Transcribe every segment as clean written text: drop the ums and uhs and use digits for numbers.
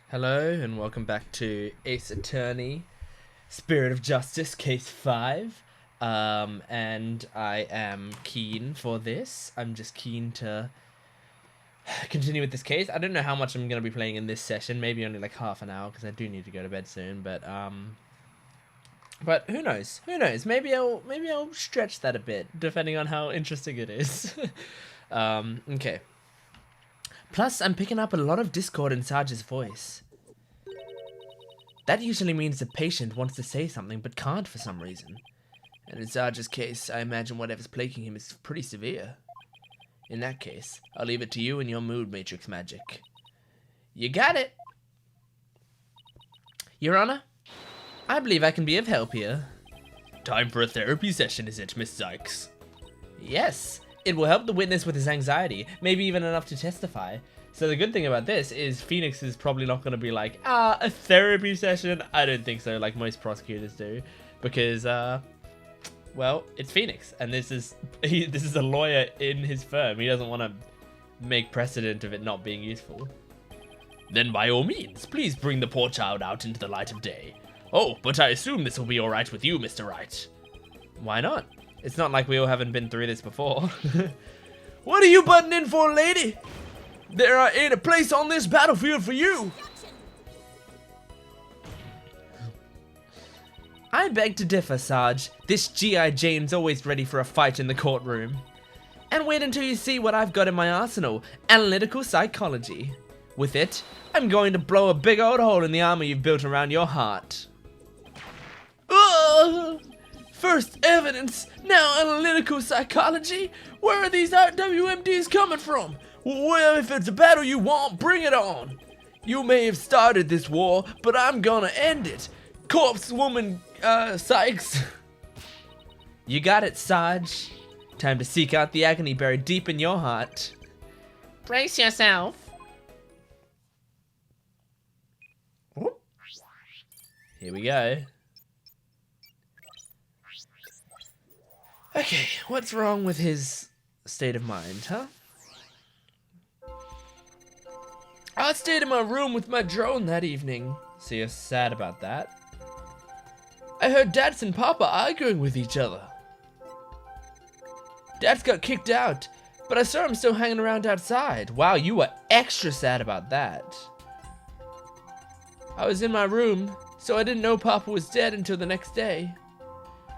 Hello and welcome back to Ace Attorney, Spirit of Justice, Case 5. And I am keen for this. I'm just keen to continue with this case. I don't know how much I'm going to be playing in this session. Maybe only like half an hour because I do need to go to bed soon. But who knows? Who knows? Maybe I'll stretch that a bit depending on how interesting it is. Okay. Plus, I'm picking up a lot of discord in Sarge's voice. That usually means the patient wants to say something but can't for some reason. And in Sarge's case, I imagine whatever's plaguing him is pretty severe. In that case, I'll leave it to you and your mood matrix magic. You got it! Your Honor, I believe I can be of help here. Time for a therapy session, is it, Miss Sykes? Yes. It will help the witness with his anxiety, maybe even enough to testify. So the good thing about this is Phoenix is probably not going to be like, a therapy session. I don't think so, like most prosecutors do. Because, well, it's Phoenix. And this is a lawyer in his firm. He doesn't want to make precedent of it not being useful. Then by all means, please bring the poor child out into the light of day. Oh, but I assume this will be alright with you, Mr. Wright. Why not? It's not like we all haven't been through this before. What are you butting in for, lady? There ain't a place on this battlefield for you. I beg to differ, Sarge. This G.I. Jane's always ready for a fight in the courtroom. And wait until you see what I've got in my arsenal. Analytical psychology. With it, I'm going to blow a big old hole in the armor you've built around your heart. Ugh! First evidence, now analytical psychology? Where are these WMDs coming from? Well, if it's a battle you want, bring it on. You may have started this war, but I'm gonna end it. Corpse woman, Sykes. You got it, Sarge. Time to seek out the agony buried deep in your heart. Brace yourself. Whoop. Here we go. Okay, what's wrong with his state of mind, huh? I stayed in my room with my drone that evening. So you're sad about that? I heard Dads and Papa arguing with each other. Dad's got kicked out, but I saw him still hanging around outside. Wow, you were extra sad about that. I was in my room, so I didn't know Papa was dead until the next day.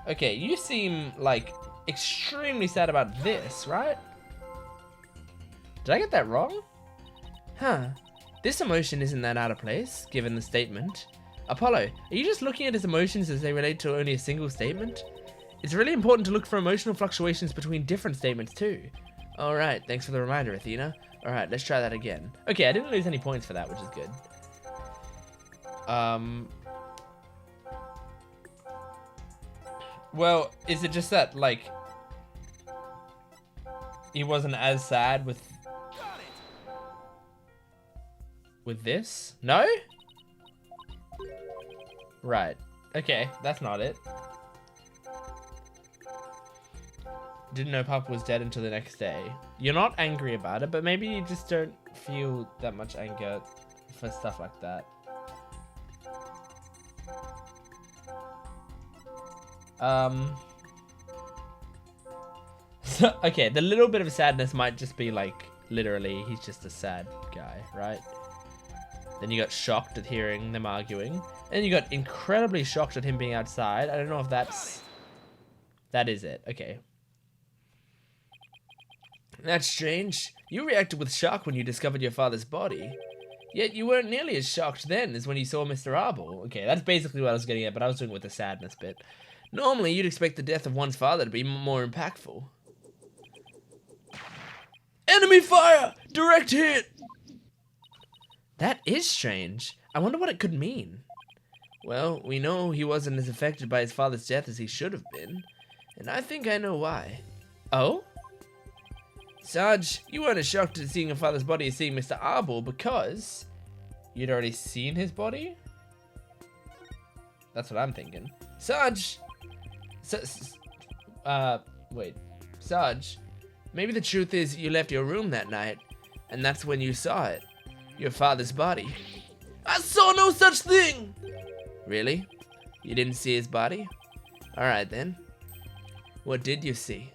Okay, you seem like extremely sad about this, right? Did I get that wrong? Huh. This emotion isn't that out of place, given the statement. Apollo, are you just looking at his emotions as they relate to only a single statement? It's really important to look for emotional fluctuations between different statements too. Alright, thanks for the reminder, Athena. Alright, let's try that again. Okay, I didn't lose any points for that, which is good. Well, is it just that, like, he wasn't as sad with this? No? Right. Okay, that's not it. Didn't know Papa was dead until the next day. You're not angry about it, but maybe you just don't feel that much anger for stuff like that. So, okay, the little bit of sadness might just be like, literally, he's just a sad guy, right? Then you got shocked at hearing them arguing. And you got incredibly shocked at him being outside. I don't know if that is it. Okay. That's strange. You reacted with shock when you discovered your father's body. Yet you weren't nearly as shocked then as when you saw Mr. Arbor. Okay, that's basically what I was getting at, but I was doing it with the sadness bit. Normally, you'd expect the death of one's father to be more impactful. Enemy fire! Direct hit! That is strange. I wonder what it could mean. Well, we know he wasn't as affected by his father's death as he should have been. And I think I know why. Oh? Sarge, you weren't as shocked at seeing your father's body as seeing Mr. Arbor because you'd already seen his body? That's what I'm thinking. Sarge! Wait. Sarge, maybe the truth is you left your room that night, and that's when you saw it. Your father's body. I I saw no such thing! Really? You didn't see his body? Alright then. What did you see?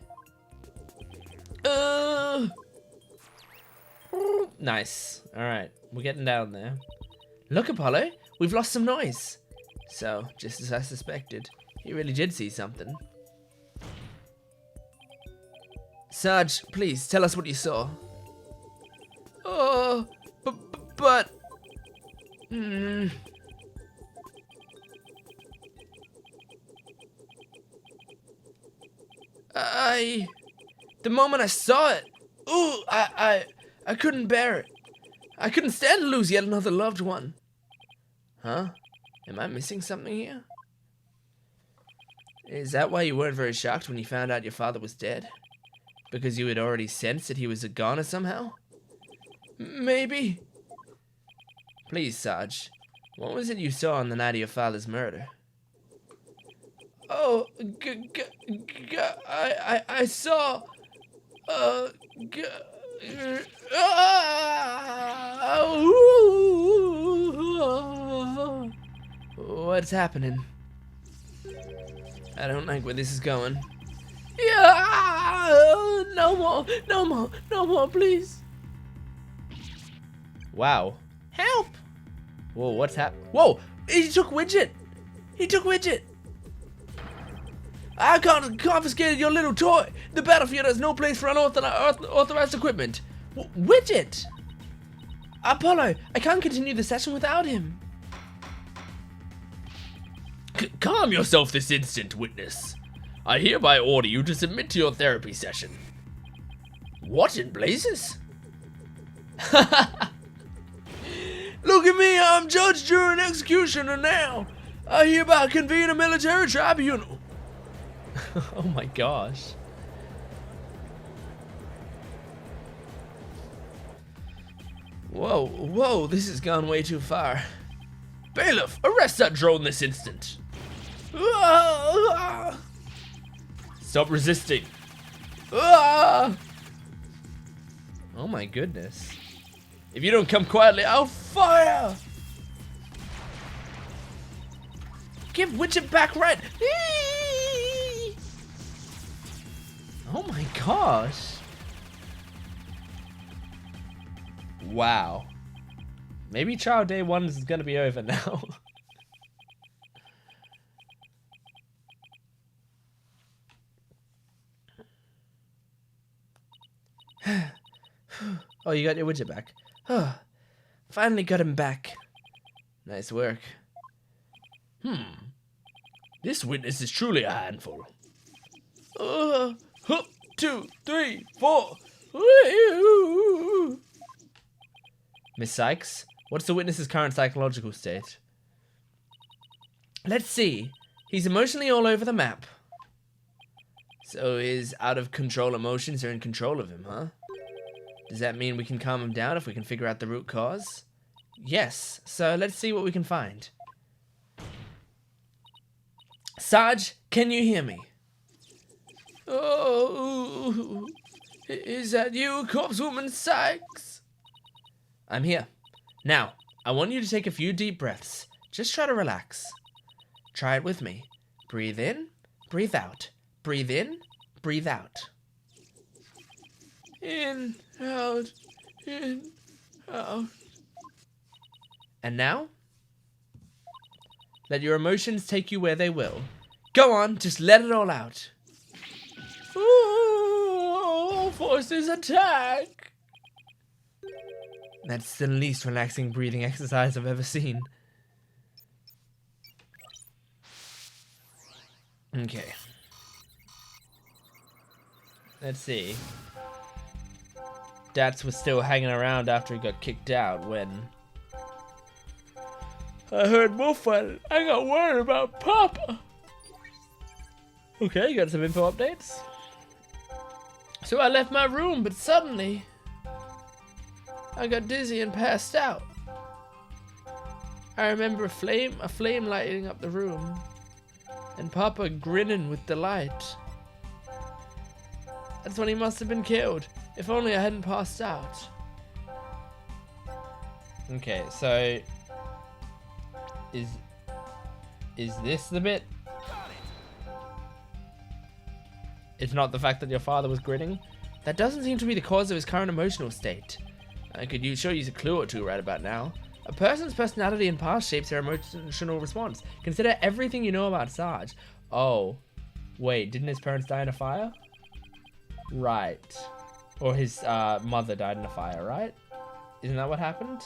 Nice. Alright, we're getting down there. Look, Apollo, we've lost some noise. So, just as I suspected, he really did see something. Sarge, please, tell us what you saw. Oh, but... The moment I saw it, ooh, I couldn't bear it. I couldn't stand to lose yet another loved one. Huh? Am I missing something here? Is that why you weren't very shocked when you found out your father was dead? Because you had already sensed that he was a goner somehow? Maybe. Please, Sarge, what was it you saw on the night of your father's murder? Oh, I saw, what's happening? I don't like where this is going. Yeah, no more, please. Wow. Help! Whoa, what's happening? Whoa, he took Widget. I confiscated your little toy. The battlefield has no place for unauthorized equipment. Widget! Apollo, I can't continue the session without him. Calm yourself this instant, witness. I hereby order you to submit to your therapy session. What in blazes? Look at me, I'm judge, jury, and executioner now. I hereby convene a military tribunal. Oh my gosh. Whoa, this has gone way too far. Bailiff, arrest that drone this instant. Stop resisting. Oh my goodness. If you don't come quietly, I'll fire! Give Widget back right. Oh my gosh. Wow. Maybe trial day 1 is gonna be over now. Oh, you got your Widget back. Oh, finally got him back. Nice work. This witness is truly a handful. 2, 3, 4. Miss Sykes, what's the witness's current psychological state? Let's see. He's emotionally all over the map. So his out of control emotions are in control of him, huh? Does that mean we can calm him down if we can figure out the root cause? Yes, so let's see what we can find. Sarge, can you hear me? Oh, is that you, corpsewoman Sykes? I'm here. Now, I want you to take a few deep breaths. Just try to relax. Try it with me. Breathe in, breathe out. Breathe in, breathe out. In, out, in, out. And now, let your emotions take you where they will. Go on, just let it all out. Ooh, forces attack. That's the least relaxing breathing exercise I've ever seen. Okay. Let's see. Dats was still hanging around after he got kicked out when I heard more fighting. I got worried about Papa. Okay, you got some info updates? So I left my room, but suddenly I got dizzy and passed out. I remember a flame lighting up the room, and Papa grinning with delight. That's when he must have been killed. If only I hadn't passed out. Okay, so Is this the bit? It's not the fact that your father was grinning? That doesn't seem to be the cause of his current emotional state. I could sure use a clue or two right about now. A person's personality and past shapes their emotional response. Consider everything you know about Sarge. Oh. Wait, didn't his parents die in a fire? Right. Or his mother died in a fire, right? Isn't that what happened?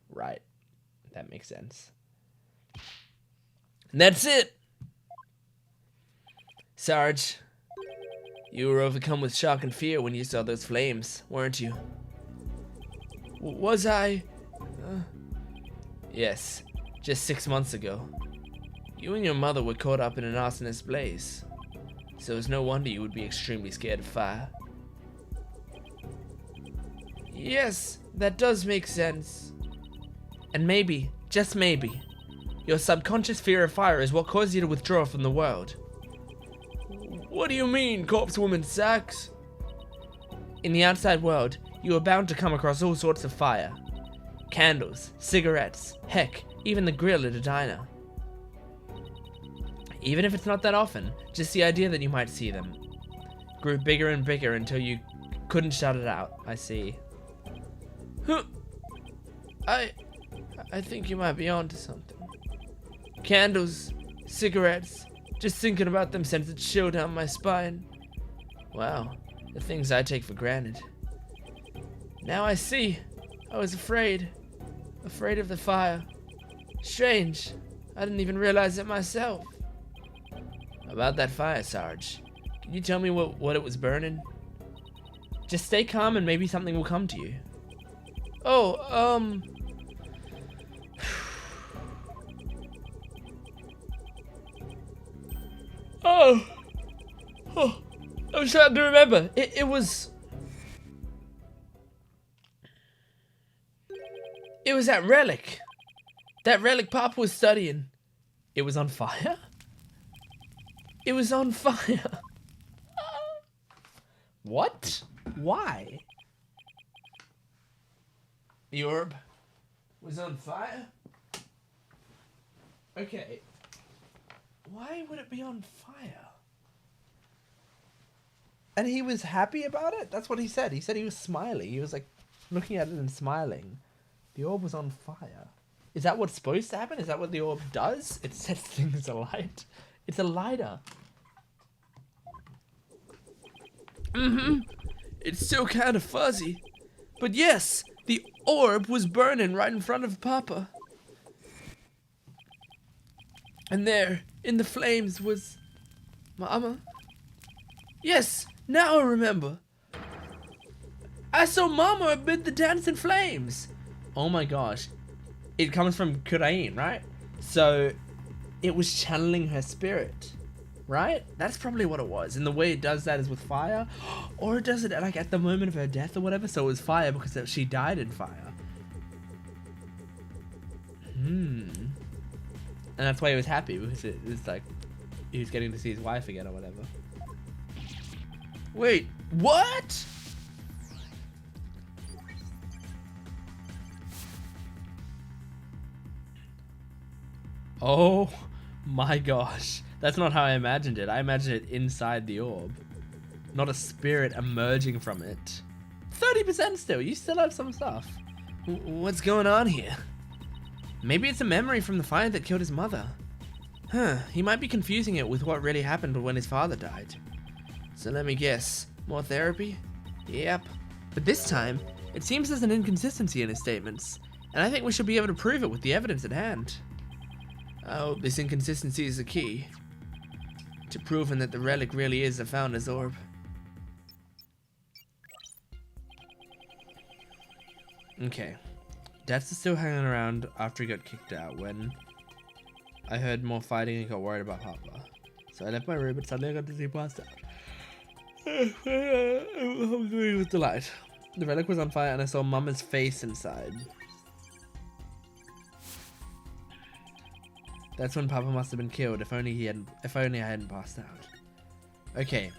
Right. That makes sense. And that's it! Sarge, you were overcome with shock and fear when you saw those flames, weren't you? Was I? Yes, just 6 months ago. You and your mother were caught up in an arsonist blaze, so it's no wonder you would be extremely scared of fire. Yes, that does make sense. And maybe, just maybe, your subconscious fear of fire is what caused you to withdraw from the world. What do you mean, corpsewoman Sachs? In the outside world, you are bound to come across all sorts of fire. Candles, cigarettes, heck, even the grill at a diner. Even if it's not that often, just the idea that you might see them grew bigger and bigger until you couldn't shut it out. I see. Huh. I think you might be onto something. Candles, cigarettes, just thinking about them sends a chill down my spine. Wow, the things I take for granted. Now I see. I was afraid. Afraid of the fire. Strange. I didn't even realize it myself. About that fire, Sarge. Can you tell me what it was burning? Just stay calm and maybe something will come to you. Oh, Oh, I was trying to remember. It was that relic. That relic Papa was studying. It was on fire? It was on fire. What? Why? The orb was on fire? Okay. Why would it be on fire? And he was happy about it? That's what he said. He said he was smiling. He was like looking at it and smiling. The orb was on fire. Is that what's supposed to happen? Is that what the orb does? It sets things alight. It's a lighter. It's still kind of fuzzy. But yes, the orb was burning right in front of Papa. And there, in the flames, was Mama. Yes, now I remember. I saw Mama amid the dancing flames. Oh my gosh. It comes from Kurain, right? So, it was channeling her spirit, right? That's probably what it was. And the way it does that is with fire. Or it does it like at the moment of her death or whatever. So it was fire because she died in fire. And that's why he was happy, because it was like he was getting to see his wife again or whatever. Wait, what? Oh my gosh. That's not how I imagined it. I imagined it inside the orb. Not a spirit emerging from it. 30% still. You still have some stuff. What's going on here? Maybe it's a memory from the fire that killed his mother. He might be confusing it with what really happened when his father died. So let me guess. More therapy? Yep. But this time, it seems there's an inconsistency in his statements. And I think we should be able to prove it with the evidence at hand. Oh, this inconsistency is the key to proving that the relic really is the Founder's Orb. Okay. Debs is still hanging around after he got kicked out when I heard more fighting and got worried about Papa. So I left my room, but suddenly I got to see past out. I was going with delight. The relic was on fire and I saw Mama's face inside. That's when Papa must have been killed. If only I hadn't passed out. Okay.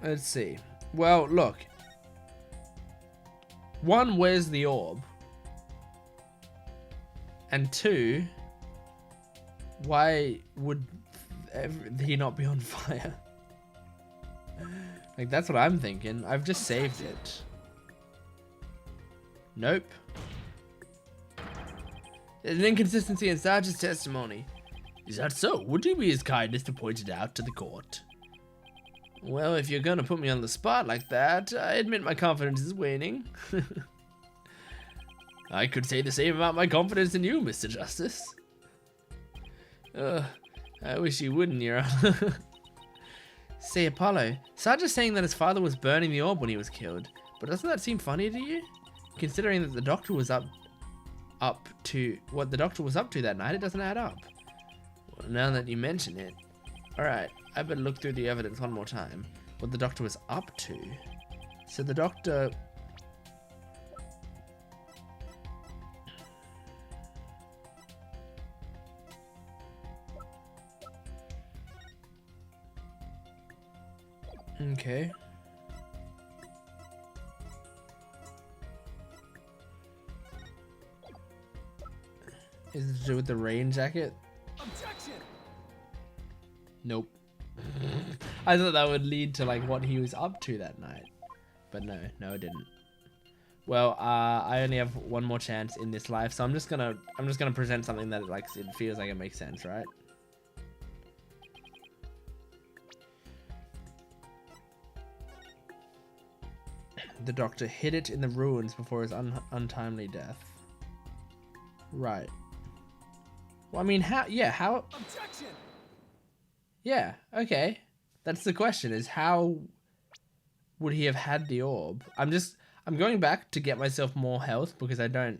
Let's see. Well, look. one, where's the orb? And two, why would he not be on fire? Like, that's what I'm thinking. I've just saved it. Nope. There's an inconsistency in Sarge's testimony. Is that so? Would you be as kind as to point it out to the court? Well, if you're gonna put me on the spot like that, I admit my confidence is waning. I could say the same about my confidence in you, Mr. Justice. I wish you wouldn't, Your Honor. Say, Apollo, Sarge is saying that his father was burning the orb when he was killed, but doesn't that seem funny to you? Considering that the doctor was up to what the doctor was up to that night, it doesn't add up. Well, now that you mention it, alright, I better look through the evidence one more time. What the doctor was up to. So the doctor... Okay. Is it to do with the rain jacket? Objection! Nope. I thought that would lead to like what he was up to that night. But no, it didn't. Well, I only have one more chance in this life, so I'm just gonna present something that like it feels like it makes sense, right? The doctor hid it in the ruins before his untimely death. Right. Well, I mean, how? Yeah, how? Objection! Yeah, okay. That's the question, is how would he have had the orb? I'm going back to get myself more health because I don't...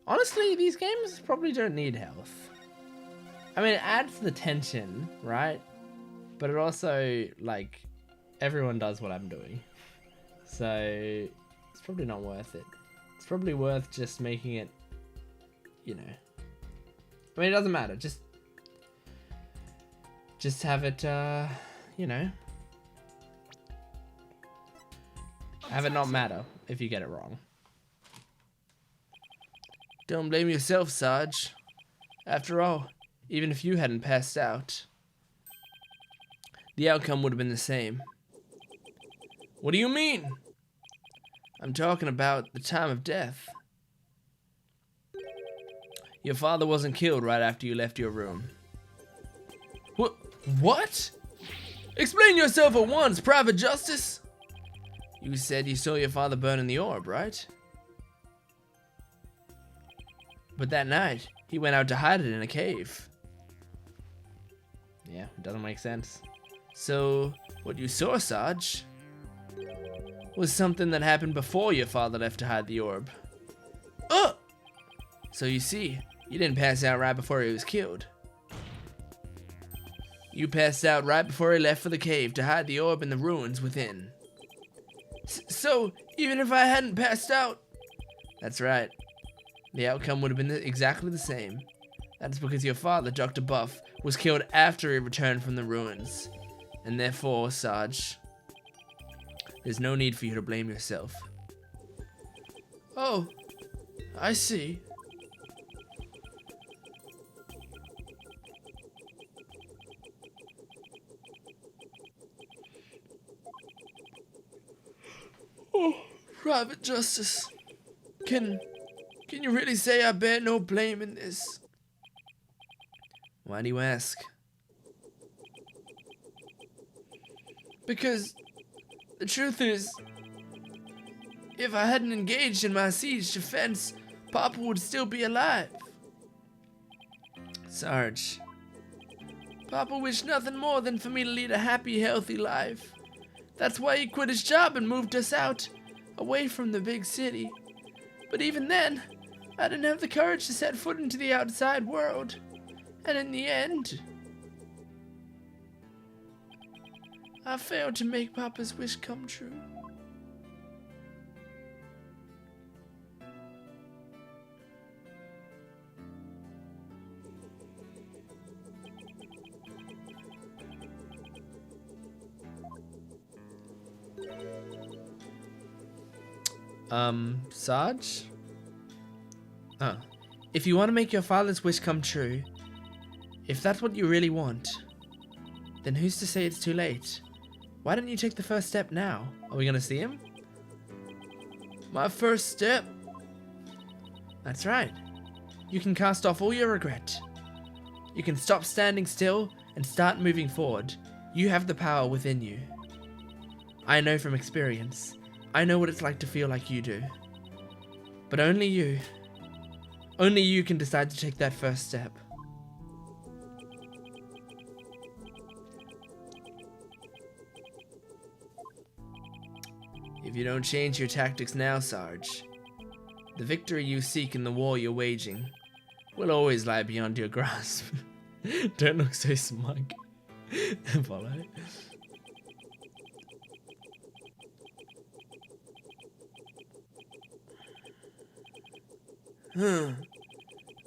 Honestly, these games probably don't need health. I mean, it adds the tension, right? But it also, like, everyone does what I'm doing. So, it's probably not worth it. It's probably worth just making it, you know. I mean, it doesn't matter. Just have it, you know. Have it not matter if you get it wrong. Don't blame yourself, Sarge. After all, even if you hadn't passed out, the outcome would have been the same. What do you mean? I'm talking about the time of death. Your father wasn't killed right after you left your room. What? Explain yourself at once, Private Justice! You said you saw your father burning the orb, right? But that night, he went out to hide it in a cave. Yeah, it doesn't make sense. So, what you saw, Sarge, was something that happened before your father left to hide the orb. Oh! So you see, you didn't pass out right before he was killed. You passed out right before he left for the cave to hide the orb in the ruins within. So, even if I hadn't passed out... That's right. The outcome would have been exactly the same. That's because your father, Dr. Buff, was killed after he returned from the ruins. And therefore, Sarge, there's no need for you to blame yourself. Oh, I see. Oh, Private Justice, can you really say I bear no blame in this? Why do you ask? Because the truth is, if I hadn't engaged in my siege defense, Papa would still be alive. Sarge, Papa wished nothing more than for me to lead a happy, healthy life. That's why he quit his job and moved us out, away from the big city. But even then, I didn't have the courage to set foot into the outside world. And in the end, I failed to make Papa's wish come true. Sarge? Oh. If you want to make your father's wish come true, if that's what you really want, then who's to say it's too late? Why don't you take the first step now? Are we gonna see him? My first step? That's right. You can cast off all your regret. You can stop standing still and start moving forward. You have the power within you. I know from experience. I know what it's like to feel like you do. But only you can decide to take that first step. If you don't change your tactics now, Sarge, the victory you seek in the war you're waging will always lie beyond your grasp. Don't look so smug. Follow.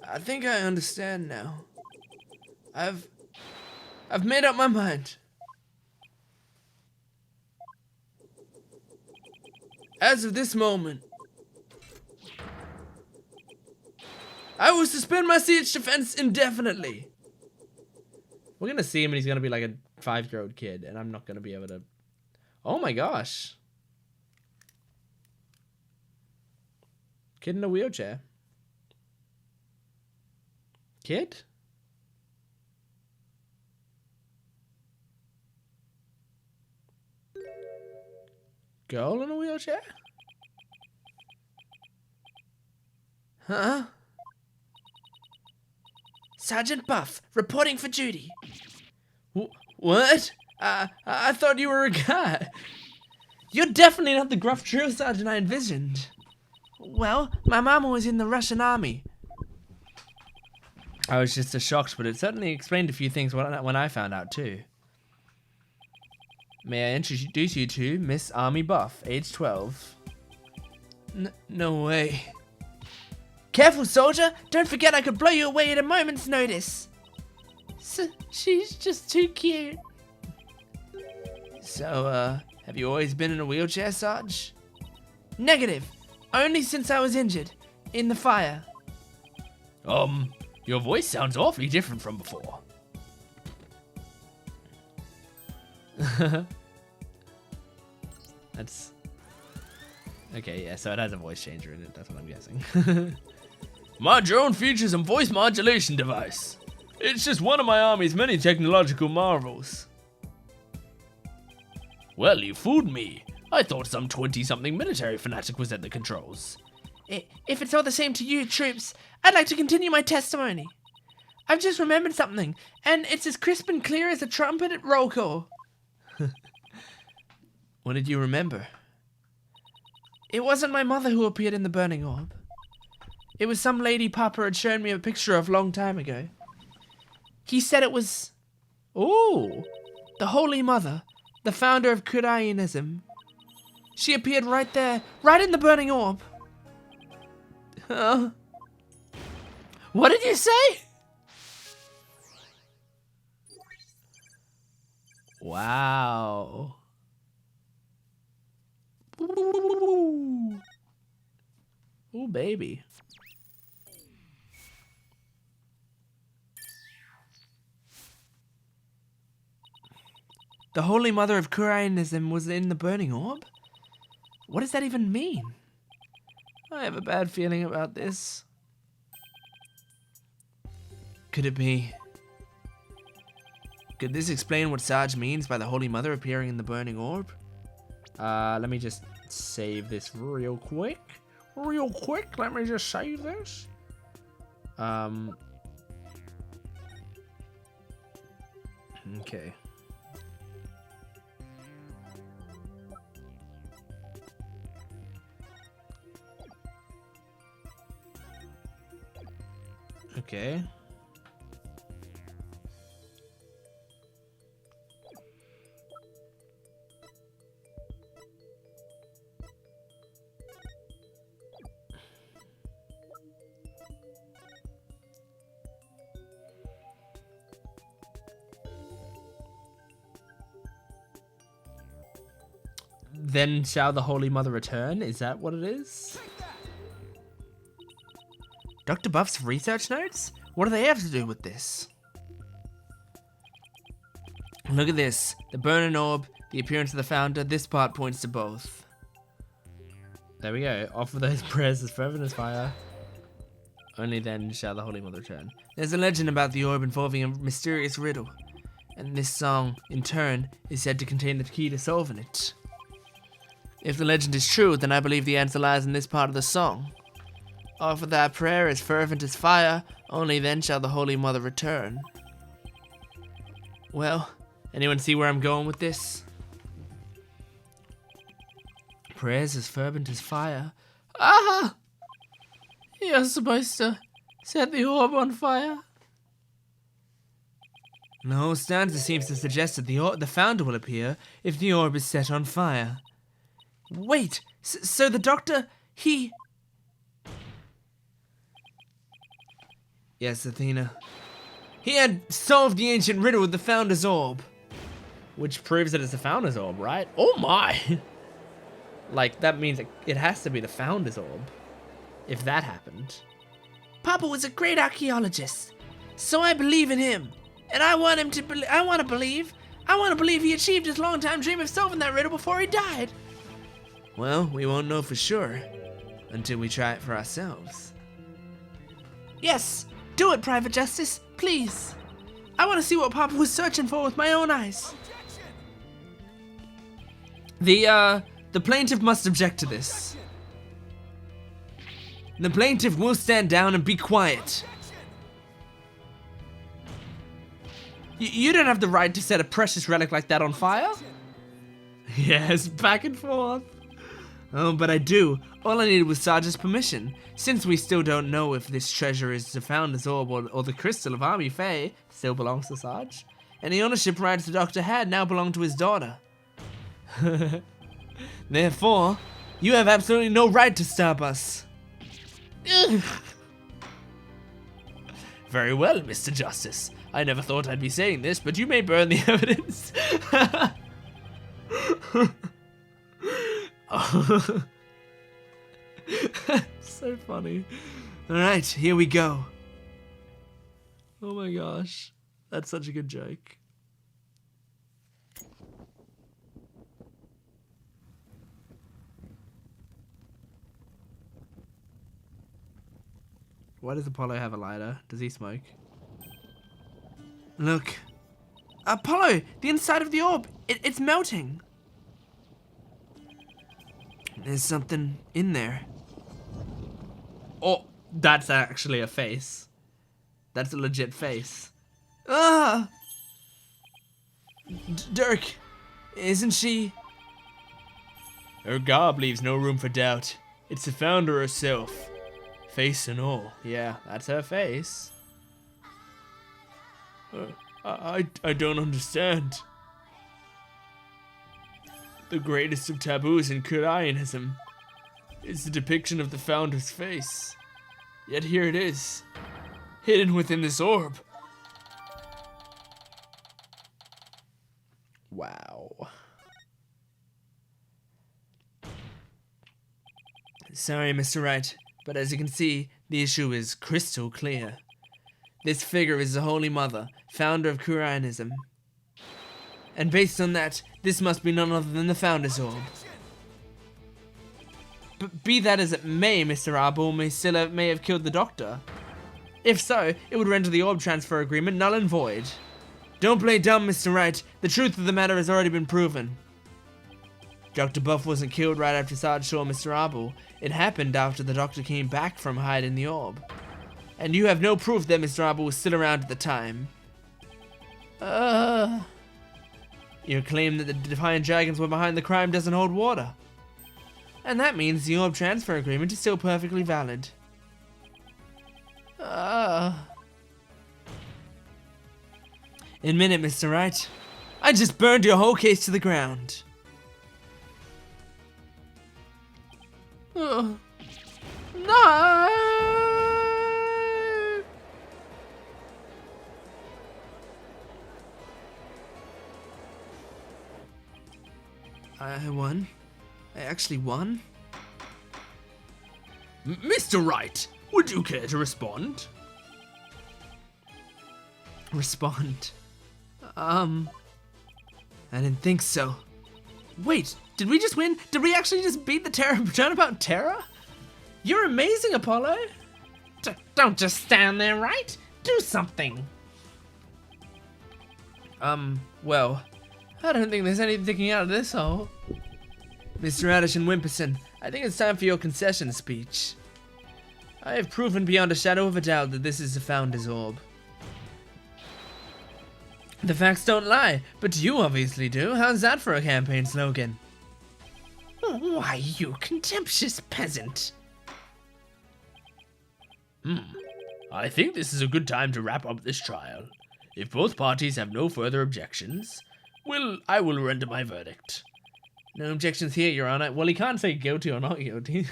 I think I understand now. I've made up my mind. As of this moment, I will suspend my siege defense indefinitely. We're gonna see him and he's gonna be like a 5-year-old kid, and I'm not gonna be able to. Oh my gosh. Kid in a wheelchair. Kid? Girl in a wheelchair? Huh? Sergeant Buff, reporting for duty. What? I thought you were a guy. You're definitely not the gruff drill sergeant I envisioned. Well, my mama was in the Russian army. I was just shocked, but it certainly explained a few things when I found out too. May I introduce you to Miss Army Buff, age 12. No way. Careful, soldier! Don't forget I could blow you away at a moment's notice. She's just too cute. So, have you always been in a wheelchair, Sarge? Negative. Only since I was injured. In the fire. Your voice sounds awfully different from before. That's... Okay, yeah, so it has a voice changer in it, that's what I'm guessing. My drone features a voice modulation device. It's just one of my army's many technological marvels. Well, you fooled me. I thought some 20-something military fanatic was at the controls. If it's all the same to you, troops, I'd like to continue my testimony. I've just remembered something, and it's as crisp and clear as a trumpet at roll call. What did you remember? It wasn't my mother who appeared in the burning orb. It was some lady Papa had shown me a picture of long time ago. He said it was... Ooh! The Holy Mother, the founder of Kudaianism. She appeared right there, right in the burning orb. What did you say? Wow. Ooh, baby. The Holy Mother of Kudaianism was in the burning orb? What does that even mean? I have a bad feeling about this. Could it be... Could this explain what Sarge means by the Holy Mother appearing in the burning orb? Let me just save this real quick. Let me just save this. Okay. Okay. Then shall the Holy Mother return? Is that what it is? Dr. Buff's research notes? What do they have to do with this? Look at this. The burning orb, the appearance of the founder, this part points to both. There we go. Offer those prayers as fervent as fire. Only then shall the Holy Mother return. There's a legend about the orb involving a mysterious riddle. And this song, in turn, is said to contain the key to solving it. If the legend is true, then I believe the answer lies in this part of the song. Offer thy prayer as fervent as fire, only then shall the Holy Mother return. Well, anyone see where I'm going with this? Prayers as fervent as fire. Ah! You're supposed to set the orb on fire? The whole stanza seems to suggest that the founder will appear if the orb is set on fire. Wait, so the doctor, he... Yes, Athena. He had solved the ancient riddle with the founder's orb. Which proves that it's the founder's orb, right? Oh my! Like, that means it has to be the founder's orb. If that happened. Papa was a great archaeologist, so I believe in him. And I want him to I want to believe he achieved his long-time dream of solving that riddle before he died. Well, we won't know for sure until we try it for ourselves. Yes, do it, Private Justice, please. I want to see what Papa was searching for with my own eyes. The plaintiff must object to this. The plaintiff will stand down and be quiet. You don't have the right to set a precious relic like that on fire? Yes, back and forth. Oh, but I do. All I needed was Sarge's permission. Since we still don't know if this treasure is the Founder's Orb or the Crystal of Army Fae, still belongs to Sarge. And the ownership rights the Doctor had now belong to his daughter. Therefore, you have absolutely no right to stop us. Very well, Mr. Justice. I never thought I'd be saying this, but you may burn the evidence. So funny. Alright, here we go. Oh my gosh. That's such a good joke. Why does Apollo have a lighter? Does he smoke? Look. Apollo! The inside of the orb! It's melting! There's something in there. Oh, that's actually a face. That's a legit face. Ah! Dirk! Isn't she... Her garb leaves no room for doubt. It's the Founder herself. Face and all. Yeah, that's her face. I don't understand. The greatest of taboos in Koreanism is the depiction of the Founder's face. Yet here it is, hidden within this orb. Wow. Sorry, Mr. Wright, but as you can see, the issue is crystal clear. This figure is the Holy Mother, founder of Koreanism. And based on that, this must be none other than the Founder's Orb. But be that as it may, Mr. Arbol may have killed the Doctor. If so, it would render the orb transfer agreement null and void. Don't play dumb, Mr. Wright. The truth of the matter has already been proven. Dr. Buff wasn't killed right after Sarge saw Mr. Arbol. It happened after the Doctor came back from hiding the orb. And you have no proof that Mr. Arbol was still around at the time. Your claim that the Defiant Dragons were behind the crime doesn't hold water. And that means the orb transfer agreement is still perfectly valid. Admit it, Mr. Wright. I just burned your whole case to the ground. No! I won. I actually won? Mr. Wright, would you care to respond? Respond? I didn't think so. Wait, did we just win? Did we actually just beat the Turnabout Terror? You're amazing, Apollo. Don't just stand there, right? Do something. Well, I don't think there's anything sticking out of this hole. Mr. Addison Wimperson, I think it's time for your concession speech. I have proven beyond a shadow of a doubt that this is the Founder's Orb. The facts don't lie, but you obviously do. How's that for a campaign slogan? Why, you contemptuous peasant. I think this is a good time to wrap up this trial. If both parties have no further objections, I will render my verdict. No objections here, Your Honor. Well, he can't say guilty or not guilty.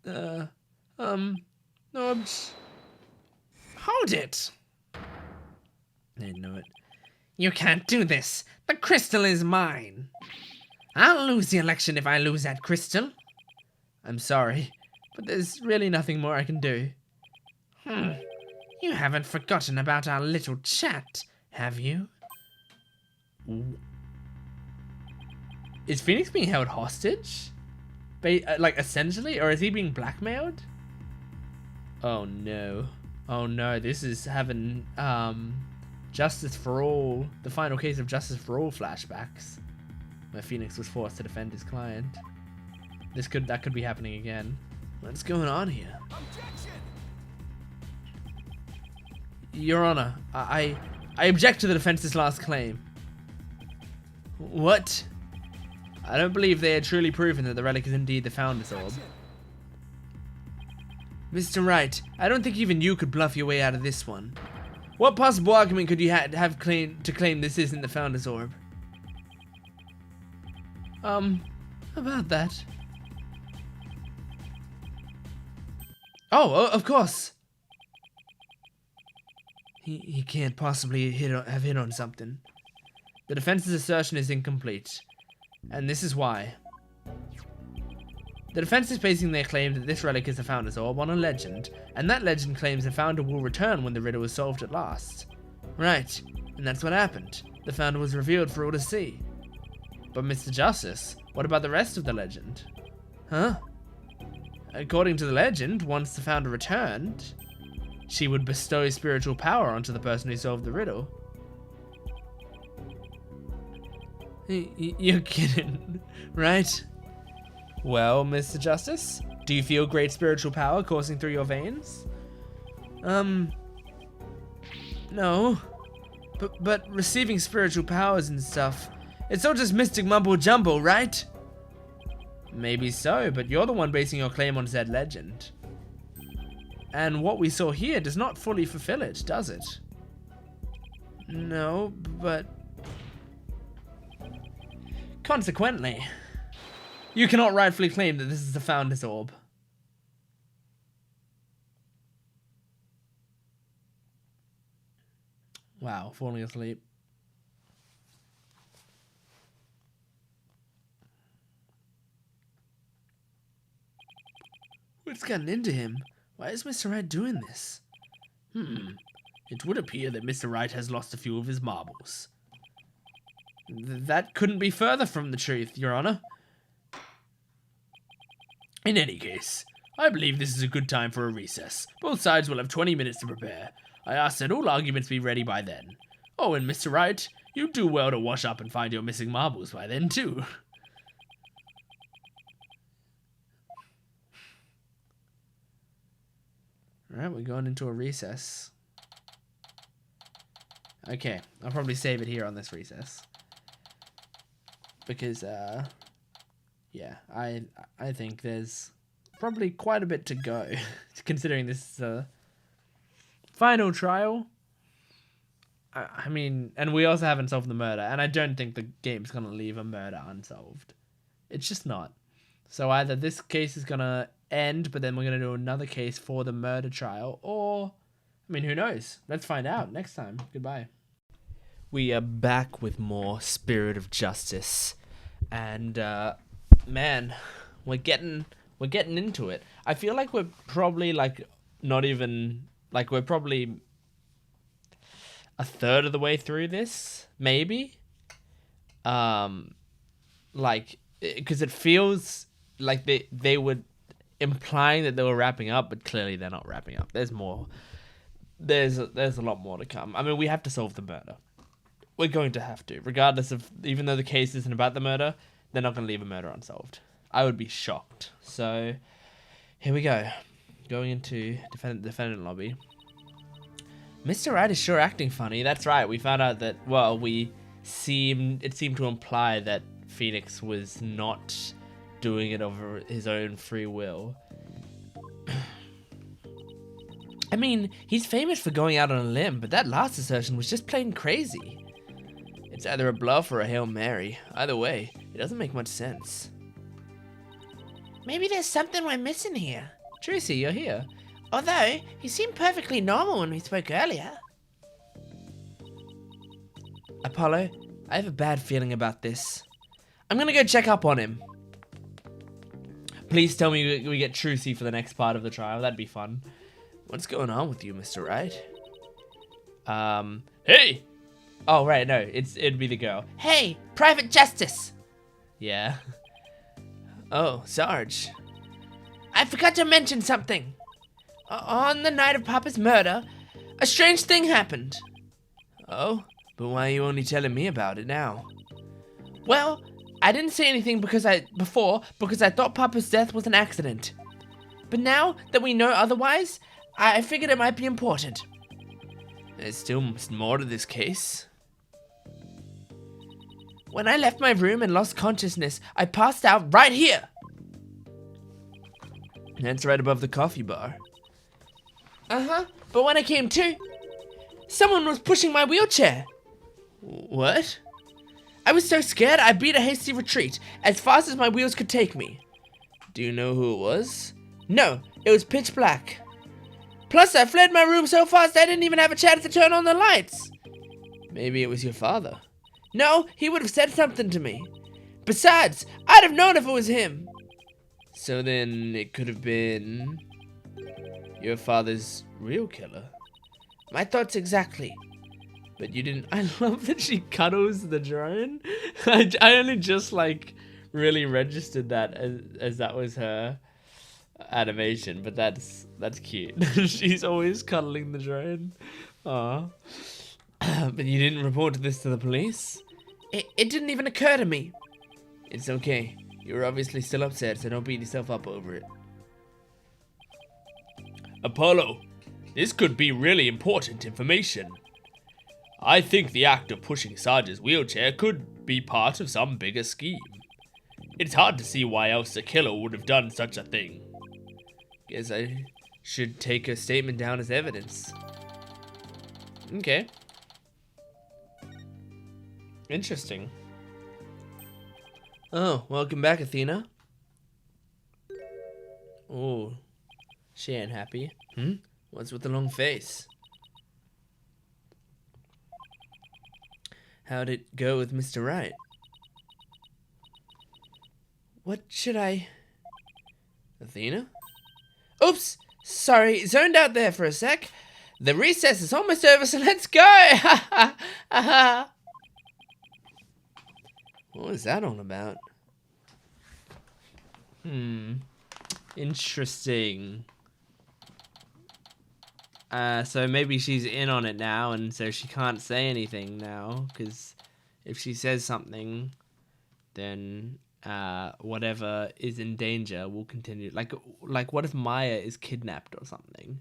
No, hold it. I know it. You can't do this. The crystal is mine. I'll lose the election if I lose that crystal. I'm sorry, but there's really nothing more I can do. You haven't forgotten about our little chat, have you? Is Phoenix being held hostage? Like, essentially? Or is he being blackmailed? Oh no. Oh no, this is having, Justice for All, the final case of Justice for All flashbacks. Where Phoenix was forced to defend his client. That could be happening again. What's going on here? Objection! Your Honor, I object to the defense's last claim. What? I don't believe they had truly proven that the relic is indeed the Founder's Orb. Mr. Wright, I don't think even you could bluff your way out of this one. What possible argument could you have to claim this isn't the Founder's Orb? About that. Oh, of course. He can't possibly have hit on something. The defense's assertion is incomplete, and this is why. The defense is basing their claim that this relic is the Founder's Orb on a legend, and that legend claims the Founder will return when the riddle is solved at last. Right, and that's what happened. The Founder was revealed for all to see. But Mr. Justice, what about the rest of the legend? Huh? According to the legend, once the Founder returned, she would bestow spiritual power onto the person who solved the riddle. You're kidding, right? Well, Mr. Justice, do you feel great spiritual power coursing through your veins? No. But receiving spiritual powers and stuff, it's all just mystic mumbo jumbo, right? Maybe so, but you're the one basing your claim on said legend. And what we saw here does not fully fulfill it, does it? No, but... Consequently, you cannot rightfully claim that this is the Founder's Orb. Wow, falling asleep. What's gotten into him? Why is Mr. Wright doing this? It would appear that Mr. Wright has lost a few of his marbles. That couldn't be further from the truth, Your Honor. In any case, I believe this is a good time for a recess. Both sides will have 20 minutes to prepare. I ask that all arguments be ready by then. Oh, and Mr. Wright, you do well to wash up and find your missing marbles by then, too. Alright, we're going into a recess. Okay, I'll probably save it here on this recess. Because, yeah, I think there's probably quite a bit to go, considering this is a final trial. I mean, and we also haven't solved the murder, and I don't think the game's gonna leave a murder unsolved. It's just not. So either this case is gonna end, but then we're gonna do another case for the murder trial, or, I mean, who knows? Let's find out next time. Goodbye. We are back with more Spirit of Justice. And man, we're getting into it. I feel like we're probably like not even like we're probably a third of the way through this, maybe. Like, because it feels like they were implying that they were wrapping up, but clearly they're not wrapping up. There's more. There's a lot more to come. I mean, we have to solve the murder. We're going to have to, regardless of, even though the case isn't about the murder, they're not going to leave a murder unsolved. I would be shocked. So, here we go. Going into defendant lobby. Mr. Wright is sure acting funny. That's right. We found out that, well, it seemed to imply that Phoenix was not doing it over his own free will. I mean, he's famous for going out on a limb, but that last assertion was just plain crazy. It's either a bluff or a Hail Mary. Either way, it doesn't make much sense. Maybe there's something we're missing here. Tracy, you're here. Although, he seemed perfectly normal when we spoke earlier. Apollo, I have a bad feeling about this. I'm gonna go check up on him. Please tell me we get Trucy for the next part of the trial. That'd be fun. What's going on with you, Mr. Wright? Hey! Oh, right, no, it'd be the girl. Hey, Private Justice! Yeah. Oh, Sarge. I forgot to mention something. On the night of Papa's murder, a strange thing happened. Oh, but why are you only telling me about it now? Well, I didn't say anything because I thought Papa's death was an accident. But now that we know otherwise, I figured it might be important. There's still more to this case. When I left my room and lost consciousness, I passed out right here. That's right above the coffee bar. Uh-huh, but when I came to, someone was pushing my wheelchair. What? I was so scared I beat a hasty retreat as fast as my wheels could take me. Do you know who it was? No, it was pitch black. Plus, I fled my room so fast I didn't even have a chance to turn on the lights. Maybe it was your father. No, he would have said something to me. Besides, I'd have known if it was him. So then it could have been your father's real killer. My thoughts exactly. But you didn't. I love that she cuddles the drone. I only just like really registered that as that was her animation, but that's cute. She's always cuddling the drone. Aw. But you didn't report this to the police? It didn't even occur to me. It's okay. You're obviously still upset, so don't beat yourself up over it. Apollo, this could be really important information. I think the act of pushing Sarge's wheelchair could be part of some bigger scheme. It's hard to see why else the killer would have done such a thing. Guess I should take her statement down as evidence. Okay. Interesting. Oh, welcome back, Athena. Oh, she ain't happy. What's with the long face? How'd it go with Mr. Wright? What should I... Athena? Oops! Sorry, zoned out there for a sec. The recess is almost over, so let's go! Ha ha ha ha! What was that all about? Interesting. So maybe she's in on it now, and so she can't say anything now, because if she says something, then whatever is in danger will continue. Like what if Maya is kidnapped or something?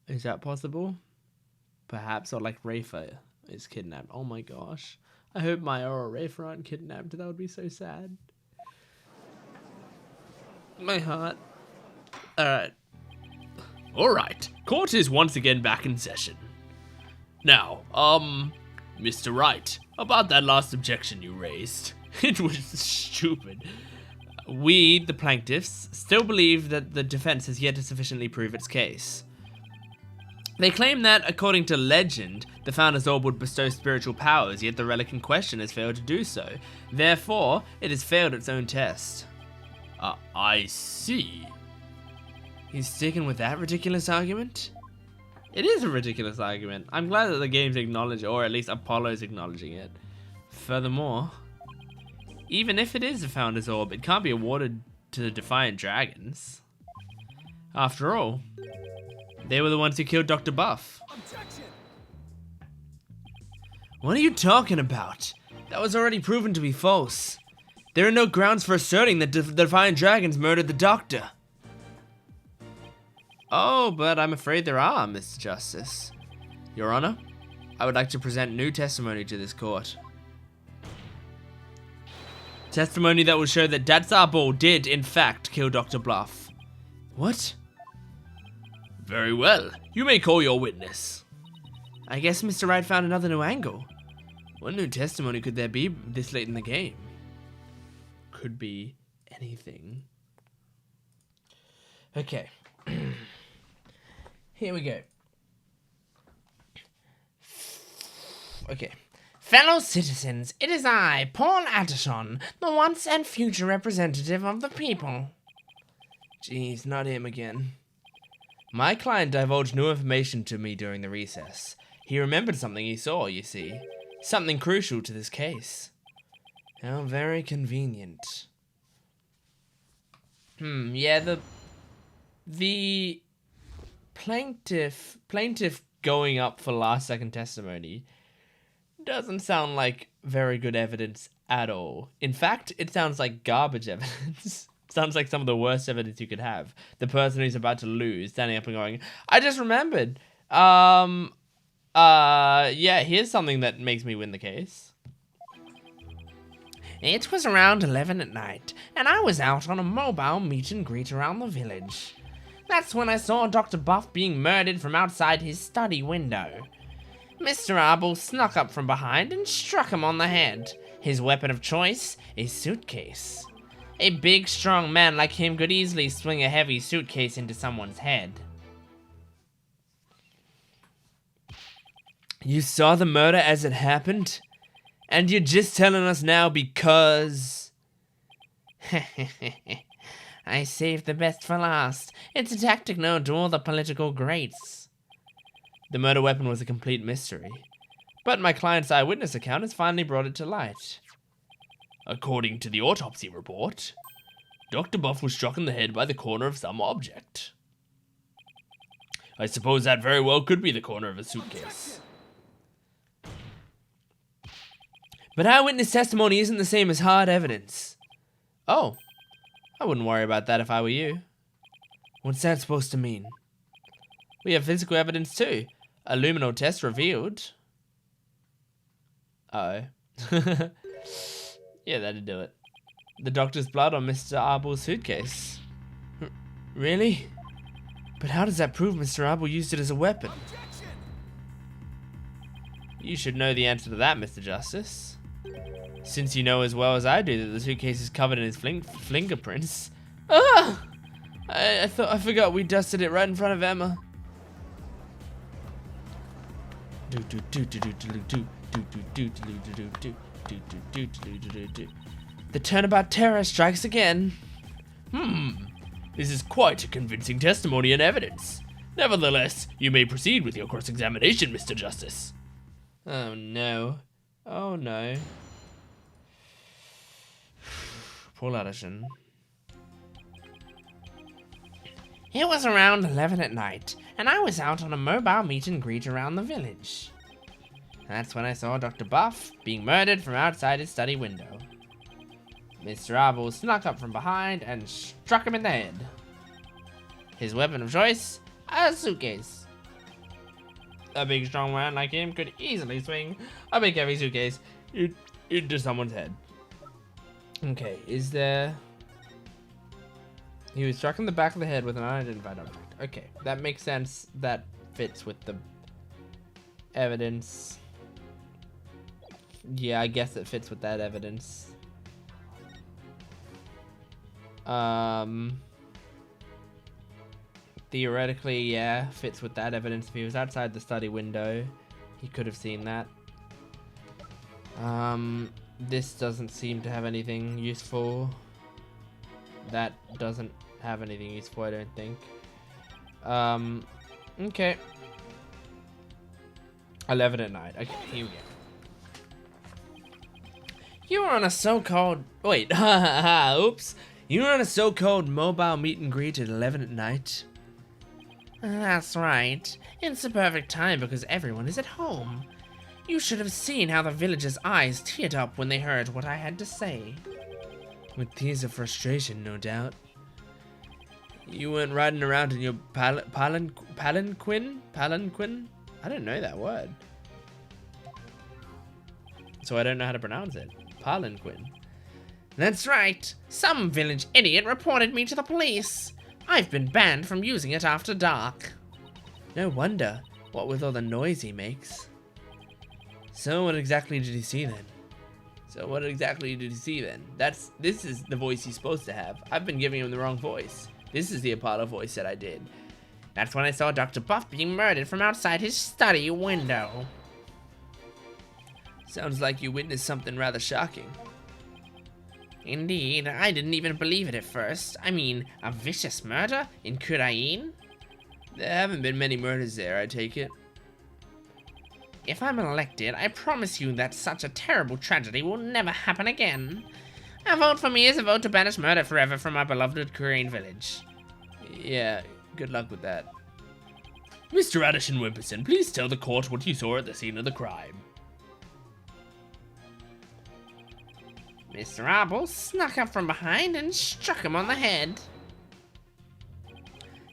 Is that possible? Perhaps, or like Rafa is kidnapped. Oh my gosh. I hope Maya or Rafa aren't kidnapped. That would be so sad. My heart. Alright. Alright. Court is once again back in session. Now, Mr. Wright, about that last objection you raised. It was stupid. We, the plaintiffs, still believe that the defense has yet to sufficiently prove its case. They claim that, according to legend, the Founder's Orb would bestow spiritual powers, yet the relic in question has failed to do so. Therefore, it has failed its own test. I see. He's sticking with that ridiculous argument? It is a ridiculous argument. I'm glad that the game's acknowledged, or at least Apollo's acknowledging it. Furthermore, even if it is the Founder's Orb, it can't be awarded to the Defiant Dragons. After all, they were the ones who killed Dr. Buff. Objection. What are you talking about? That was already proven to be false. There are no grounds for asserting that the Defiant Dragons murdered the Doctor. Oh, but I'm afraid there are, Mr. Justice. Your Honor, I would like to present new testimony to this court. Testimony that will show that Datsar Ball did, in fact, kill Dr. Bluff. What? Very well. You may call your witness. I guess Mr. Wright found another new angle. What new testimony could there be this late in the game? Could be anything. Okay. Here we go. Okay. Fellow citizens, it is I, Paul Atterson, the once and future representative of the people. Jeez, not him again. My client divulged new information to me during the recess. He remembered something he saw, you see. Something crucial to this case. How very convenient. Yeah, the plaintiff going up for last second testimony doesn't sound like very good evidence at all. In fact, it sounds like garbage evidence. Sounds like some of the worst evidence you could have. The person who's about to lose standing up and going, I just remembered. Yeah, here's something that makes me win the case. It was around 11 at night, and I was out on a mobile meet and greet around the village. That's when I saw Dr. Buff being murdered from outside his study window. Mr. Arbel snuck up from behind and struck him on the head. His weapon of choice, a suitcase. A big, strong man like him could easily swing a heavy suitcase into someone's head. You saw the murder as it happened? And you're just telling us now because... I saved the best for last. It's a tactic known to all the political greats. The murder weapon was a complete mystery. But my client's eyewitness account has finally brought it to light. According to the autopsy report, Dr. Buff was struck in the head by the corner of some object. I suppose that very well could be the corner of a suitcase. But eyewitness testimony isn't the same as hard evidence. Oh, I wouldn't worry about that if I were you. What's that supposed to mean? We have physical evidence too. A luminol test revealed. Uh oh. Yeah, that'd do it. The doctor's blood on Mr. Arbel's suitcase. Really? But how does that prove Mr. Arbel used it as a weapon? You should know the answer to that, Mr. Justice. Since you know as well as I do that the suitcase is covered in his fingerprints. Ah! I forgot we dusted it right in front of Emma. The turnabout terror strikes again. This is quite a convincing testimony and evidence. Nevertheless, you may proceed with your cross-examination, Mr. Justice. Oh no. Oh no. Paul Addison. It was around 11 at night, and I was out on a mobile meet and greet around the village. That's when I saw Dr. Buff being murdered from outside his study window. Mr. Arbel snuck up from behind and struck him in the head. His weapon of choice, a suitcase. A big strong man like him could easily swing a big heavy suitcase into someone's head. Okay, is there... He was struck in the back of the head with an unidentified object. Okay, that makes sense. That fits with the evidence. Yeah, I guess it fits with that evidence. Theoretically, yeah, fits with that evidence. If he was outside the study window, he could have seen that. This doesn't seem to have anything useful. That doesn't have anything useful, I don't think. Okay. 11 at night. Okay, here we go. You were on a so-called... Wait, oops. You were on a so-called mobile meet and greet at 11 at night? That's right. It's the perfect time because everyone is at home. You should have seen how the villagers' eyes teared up when they heard what I had to say. With tears of frustration, no doubt. You weren't riding around in your palanquin? Palanquin? I don't know that word. So I don't know how to pronounce it. Palanquin. That's right. Some village idiot reported me to the police. I've been banned from using it after dark. No wonder. What with all the noise he makes. So what exactly did he see then? This is the voice he's supposed to have. I've been giving him the wrong voice. This is the Apollo voice that I did. That's when I saw Dr. Buff being murdered from outside his study window. Sounds like you witnessed something rather shocking. Indeed, I didn't even believe it at first. I mean, a vicious murder in Kurain? There haven't been many murders there, I take it. If I'm elected, I promise you that such a terrible tragedy will never happen again. A vote for me is a vote to banish murder forever from our beloved Kurain village. Yeah, good luck with that. Mr. Addison Wimperson, please tell the court what you saw at the scene of the crime. Mr. Arbel snuck up from behind and struck him on the head.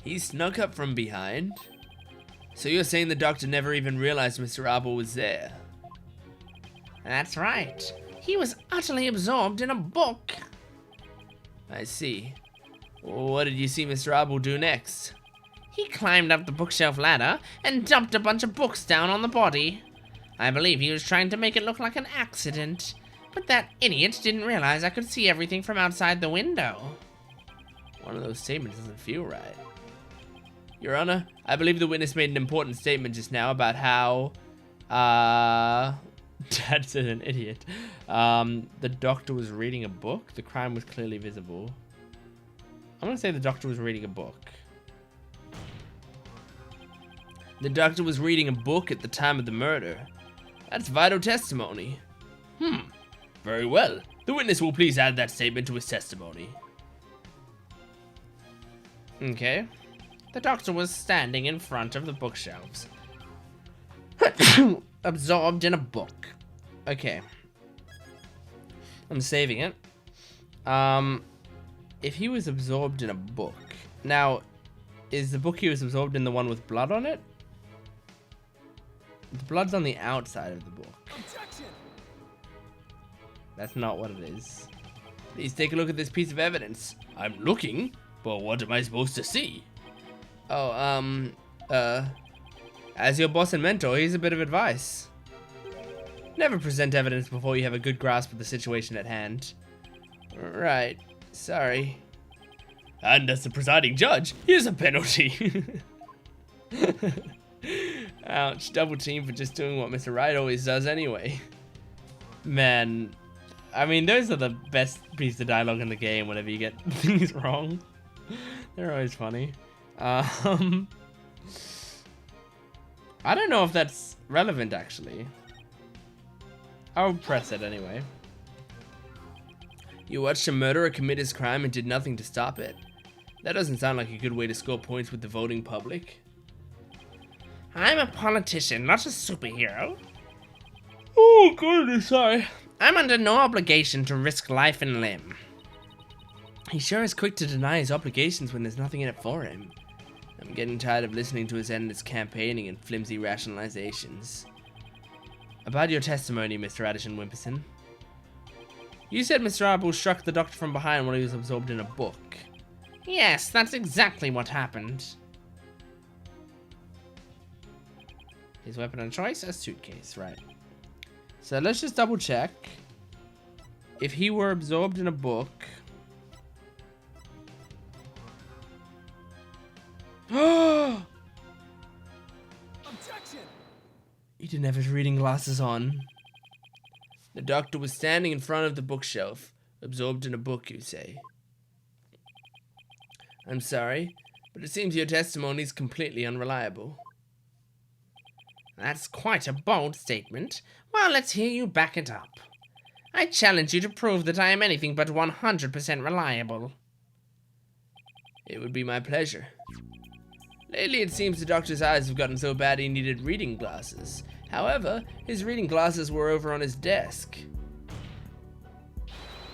He snuck up from behind? So you're saying the doctor never even realized Mr. Arbel was there? That's right. He was utterly absorbed in a book. I see. What did you see Mr. Arbel do next? He climbed up the bookshelf ladder and dumped a bunch of books down on the body. I believe he was trying to make it look like an accident, but that idiot didn't realize I could see everything from outside the window. One of those statements doesn't feel right. Your Honor, I believe the witness made an important statement just now about how, That's an idiot. The doctor was reading a book. The crime was clearly visible. I'm gonna say the doctor was reading a book. The doctor was reading a book at the time of the murder. That's vital testimony. Very well. The witness will please add that statement to his testimony. Okay. The doctor was standing in front of the bookshelves. Absorbed in a book. Okay. I'm saving it. If he was absorbed in a book. Now, is the book he was absorbed in the one with blood on it? The blood's on the outside of the book. Objection! That's not what it is. Please take a look at this piece of evidence. I'm looking, but what am I supposed to see? Oh, as your boss and mentor, here's a bit of advice. Never present evidence before you have a good grasp of the situation at hand. Right, sorry. And as the presiding judge, here's a penalty. Ouch, double team for just doing what Mr. Wright always does anyway. Man, I mean, those are the best piece of dialogue in the game whenever you get things wrong. They're always funny. I don't know if that's relevant, actually. I'll press it anyway. You watched a murderer commit his crime and did nothing to stop it. That doesn't sound like a good way to score points with the voting public. I'm a politician, not a superhero. Oh, goodness, sorry. I'm under no obligation to risk life and limb. He sure is quick to deny his obligations when there's nothing in it for him. I'm getting tired of listening to his endless campaigning and flimsy rationalizations. About your testimony, Mr. Addison Wimperson. You said Mr. Arbel struck the doctor from behind while he was absorbed in a book. Yes, that's exactly what happened. His weapon of choice? A suitcase, right. So let's just double check. If he were absorbed in a book... Objection! Objection! He didn't have his reading glasses on. The doctor was standing in front of the bookshelf, absorbed in a book, you say. I'm sorry, but it seems your testimony is completely unreliable. That's quite a bold statement. Well, let's hear you back it up. I challenge you to prove that I am anything but 100% reliable. It would be my pleasure. Lately, it seems the doctor's eyes have gotten so bad he needed reading glasses. However, his reading glasses were over on his desk.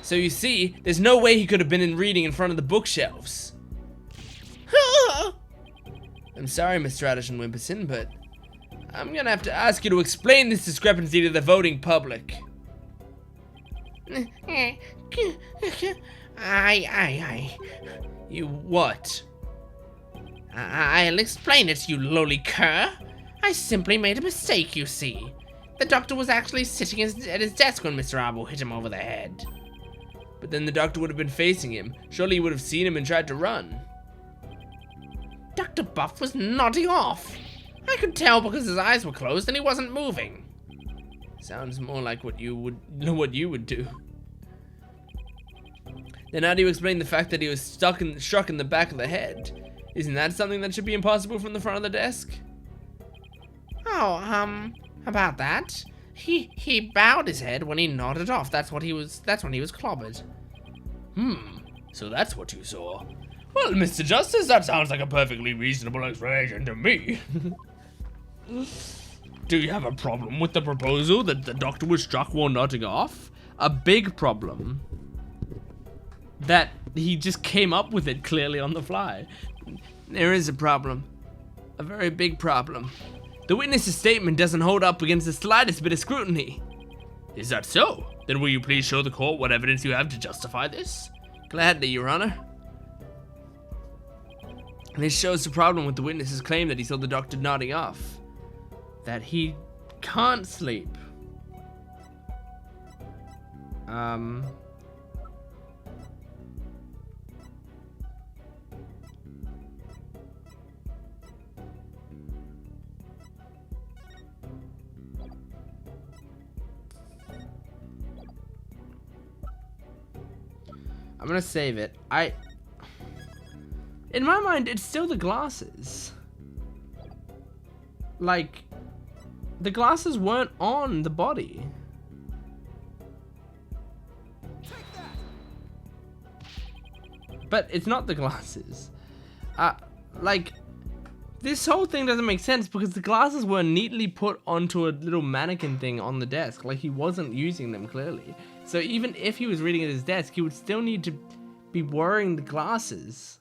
So you see, there's no way he could have been in reading in front of the bookshelves. I'm sorry, Mr. Addison Wimperson, but I'm gonna have to ask you to explain this discrepancy to the voting public. You what? I'll explain it, you lowly cur. I simply made a mistake, you see. The doctor was actually sitting at his desk when Mr. Arbo hit him over the head. But then the doctor would have been facing him. Surely he would have seen him and tried to run. Dr. Buff was nodding off. I could tell because his eyes were closed and he wasn't moving. Sounds more like what you would do. Then how do you explain the fact that he was struck in the back of the head? Isn't that something that should be impossible from the front of the desk? Oh, about that. He bowed his head when he nodded off. That's when he was clobbered. So that's what you saw. Well, Mr. Justice, that sounds like a perfectly reasonable explanation to me. Do you have a problem with the proposal that the doctor was struck while nodding off? A big problem. That he just came up with it clearly on the fly. There is a problem. A very big problem. The witness's statement doesn't hold up against the slightest bit of scrutiny. Is that so? Then will you please show the court what evidence you have to justify this? Gladly, Your Honor. This shows the problem with the witness's claim that he saw the doctor nodding off. That he can't sleep. I'm gonna save it. In my mind, it's still the glasses. Like, the glasses weren't on the body. But it's not the glasses. Like, this whole thing doesn't make sense because the glasses were neatly put onto a little mannequin thing on the desk. Like, he wasn't using them clearly. So even if he was reading at his desk, he would still need to be wearing the glasses.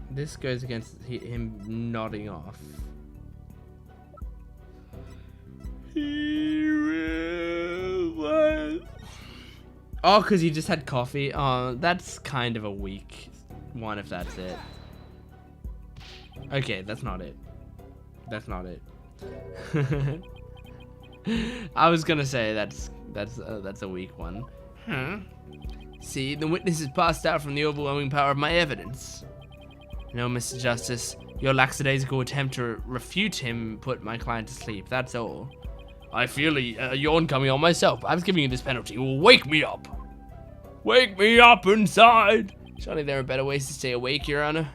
This goes against him nodding off. Oh, because he just had coffee. Oh, that's kind of a weak one if that's it. Okay, that's not it. That's not it. I was gonna say that's a weak one. See, the witness is passed out from the overwhelming power of my evidence. No, Mr. Justice, your lackadaisical attempt to refute him put my client to sleep, that's all. I feel a yawn coming on myself. I was giving you this penalty. Wake me up. Wake me up inside. Surely there are better ways to stay awake, Your Honor.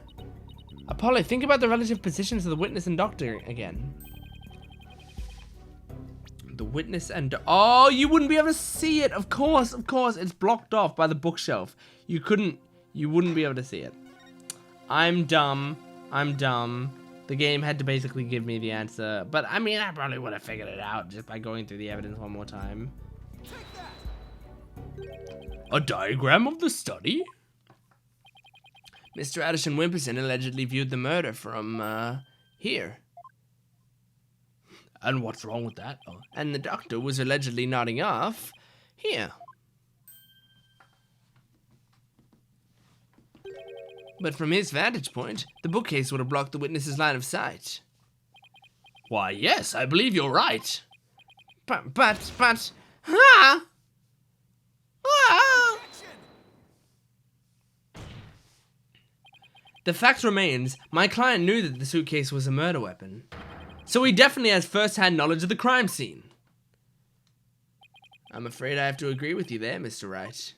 Apollo, think about the relative positions of the witness and doctor again. The witness and... Oh, you wouldn't be able to see it. Of course. It's blocked off by the bookshelf. You wouldn't be able to see it. I'm dumb. The game had to basically give me the answer. But, I mean, I probably would have figured it out just by going through the evidence one more time. A diagram of the study? Mr. Addison Wimperson allegedly viewed the murder from, here. And what's wrong with that? Oh. And the doctor was allegedly nodding off here. But from his vantage point, the bookcase would have blocked the witness's line of sight. Why, yes, I believe you're right. But, The fact remains, my client knew that the suitcase was a murder weapon. So he definitely has first-hand knowledge of the crime scene. I'm afraid I have to agree with you there, Mr. Wright.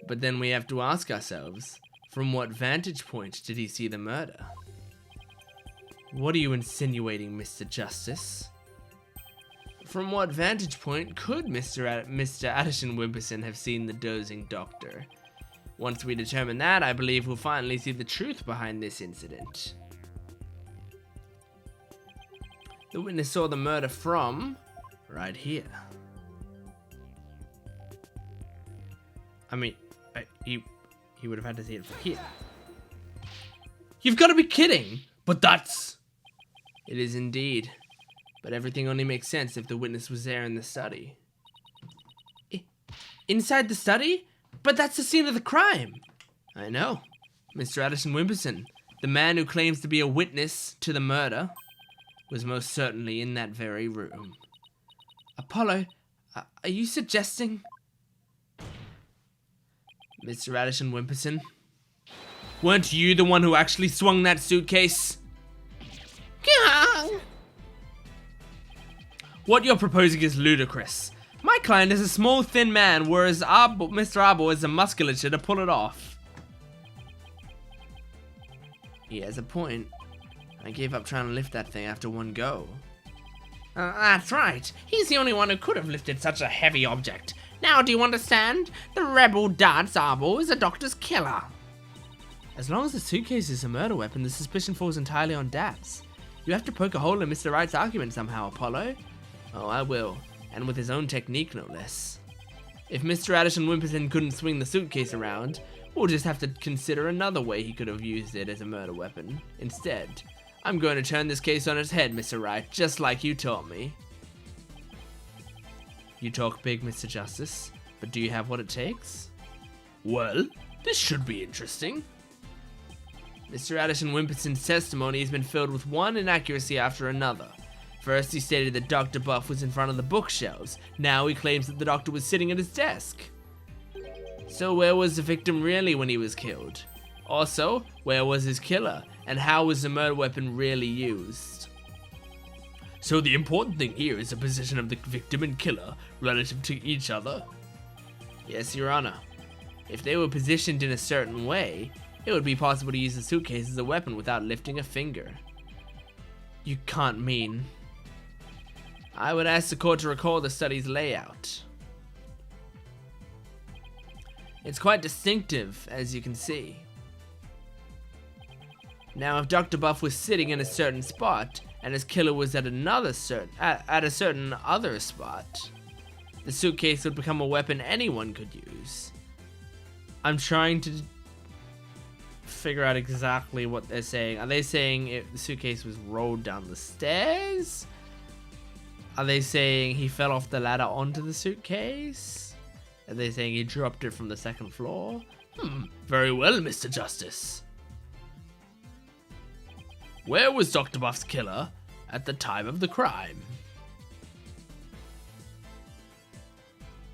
But then we have to ask ourselves, from what vantage point did he see the murder? What are you insinuating, Mr. Justice? From what vantage point could Mr. Addison Wimperson have seen the dozing doctor? Once we determine that, I believe we'll finally see the truth behind this incident. The witness saw the murder from right here. I mean, he would have had to see it from here. You've got to be kidding! But that's... It is indeed. But everything only makes sense if the witness was there in the study. Inside the study? But that's the scene of the crime. I know. Mr. Addison Wimperson, the man who claims to be a witness to the murder, was most certainly in that very room. Apollo, are you suggesting... Mr. Addison Wimperson, weren't you the one who actually swung that suitcase? What you're proposing is ludicrous. My client is a small, thin man, whereas Mr. Arbor is the musculature to pull it off. He has a point. I gave up trying to lift that thing after one go. That's right. He's the only one who could have lifted such a heavy object. Now do you understand? The rebel Darts Arbor is a doctor's killer. As long as the suitcase is a murder weapon, the suspicion falls entirely on Dats. You have to poke a hole in Mr. Wright's argument somehow, Apollo. Oh, I will. And with his own technique, no less. If Mr. Addison Wimperson couldn't swing the suitcase around, we'll just have to consider another way he could have used it as a murder weapon. Instead, I'm going to turn this case on its head, Mr. Wright, just like you taught me. You talk big, Mr. Justice, but do you have what it takes? Well, this should be interesting. Mr. Addison Wimperson's testimony has been filled with one inaccuracy after another. First, he stated that Dr. Buff was in front of the bookshelves. Now he claims that the doctor was sitting at his desk. So where was the victim really when he was killed? Also, where was his killer? And how was the murder weapon really used? So the important thing here is the position of the victim and killer relative to each other? Yes, Your Honor. If they were positioned in a certain way, it would be possible to use the suitcase as a weapon without lifting a finger. You can't mean... I would ask the court to recall the study's layout. It's quite distinctive, as you can see. Now, if Dr. Buff was sitting in a certain spot, and his killer was at a certain other spot, the suitcase would become a weapon anyone could use. I'm trying to figure out exactly what they're saying. Are they saying the suitcase was rolled down the stairs? Are they saying he fell off the ladder onto the suitcase? Are they saying he dropped it from the second floor? Very well, Mr. Justice. Where was Dr. Buff's killer at the time of the crime?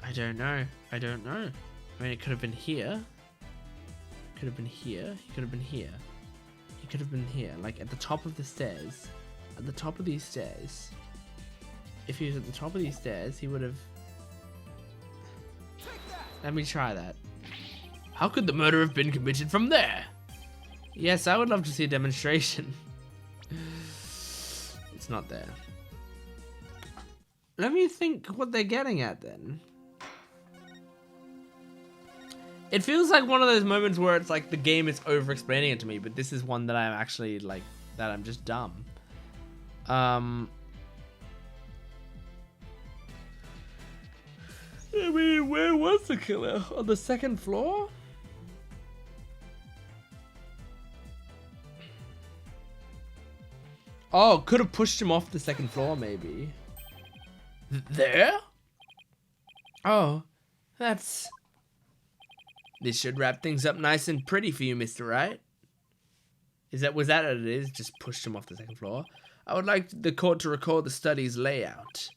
I don't know. I mean, it could have been here. Could have been here. He could have been here. He could have been here, like at the top of the stairs. At the top of these stairs. If he was at the top of these stairs, he would have... Let me try that. How could the murder have been committed from there? Yes, I would love to see a demonstration. It's not there. Let me think what they're getting at then. It feels like one of those moments where it's like the game is over-explaining it to me, but this is one that I'm actually like, that I'm just dumb. I mean, where was the killer? On the second floor? Oh, could have pushed him off the second floor, maybe. There? Oh, that's... This should wrap things up nice and pretty for you, Mr. Wright. Was that what it is? Just pushed him off the second floor? I would like the court to recall the study's layout.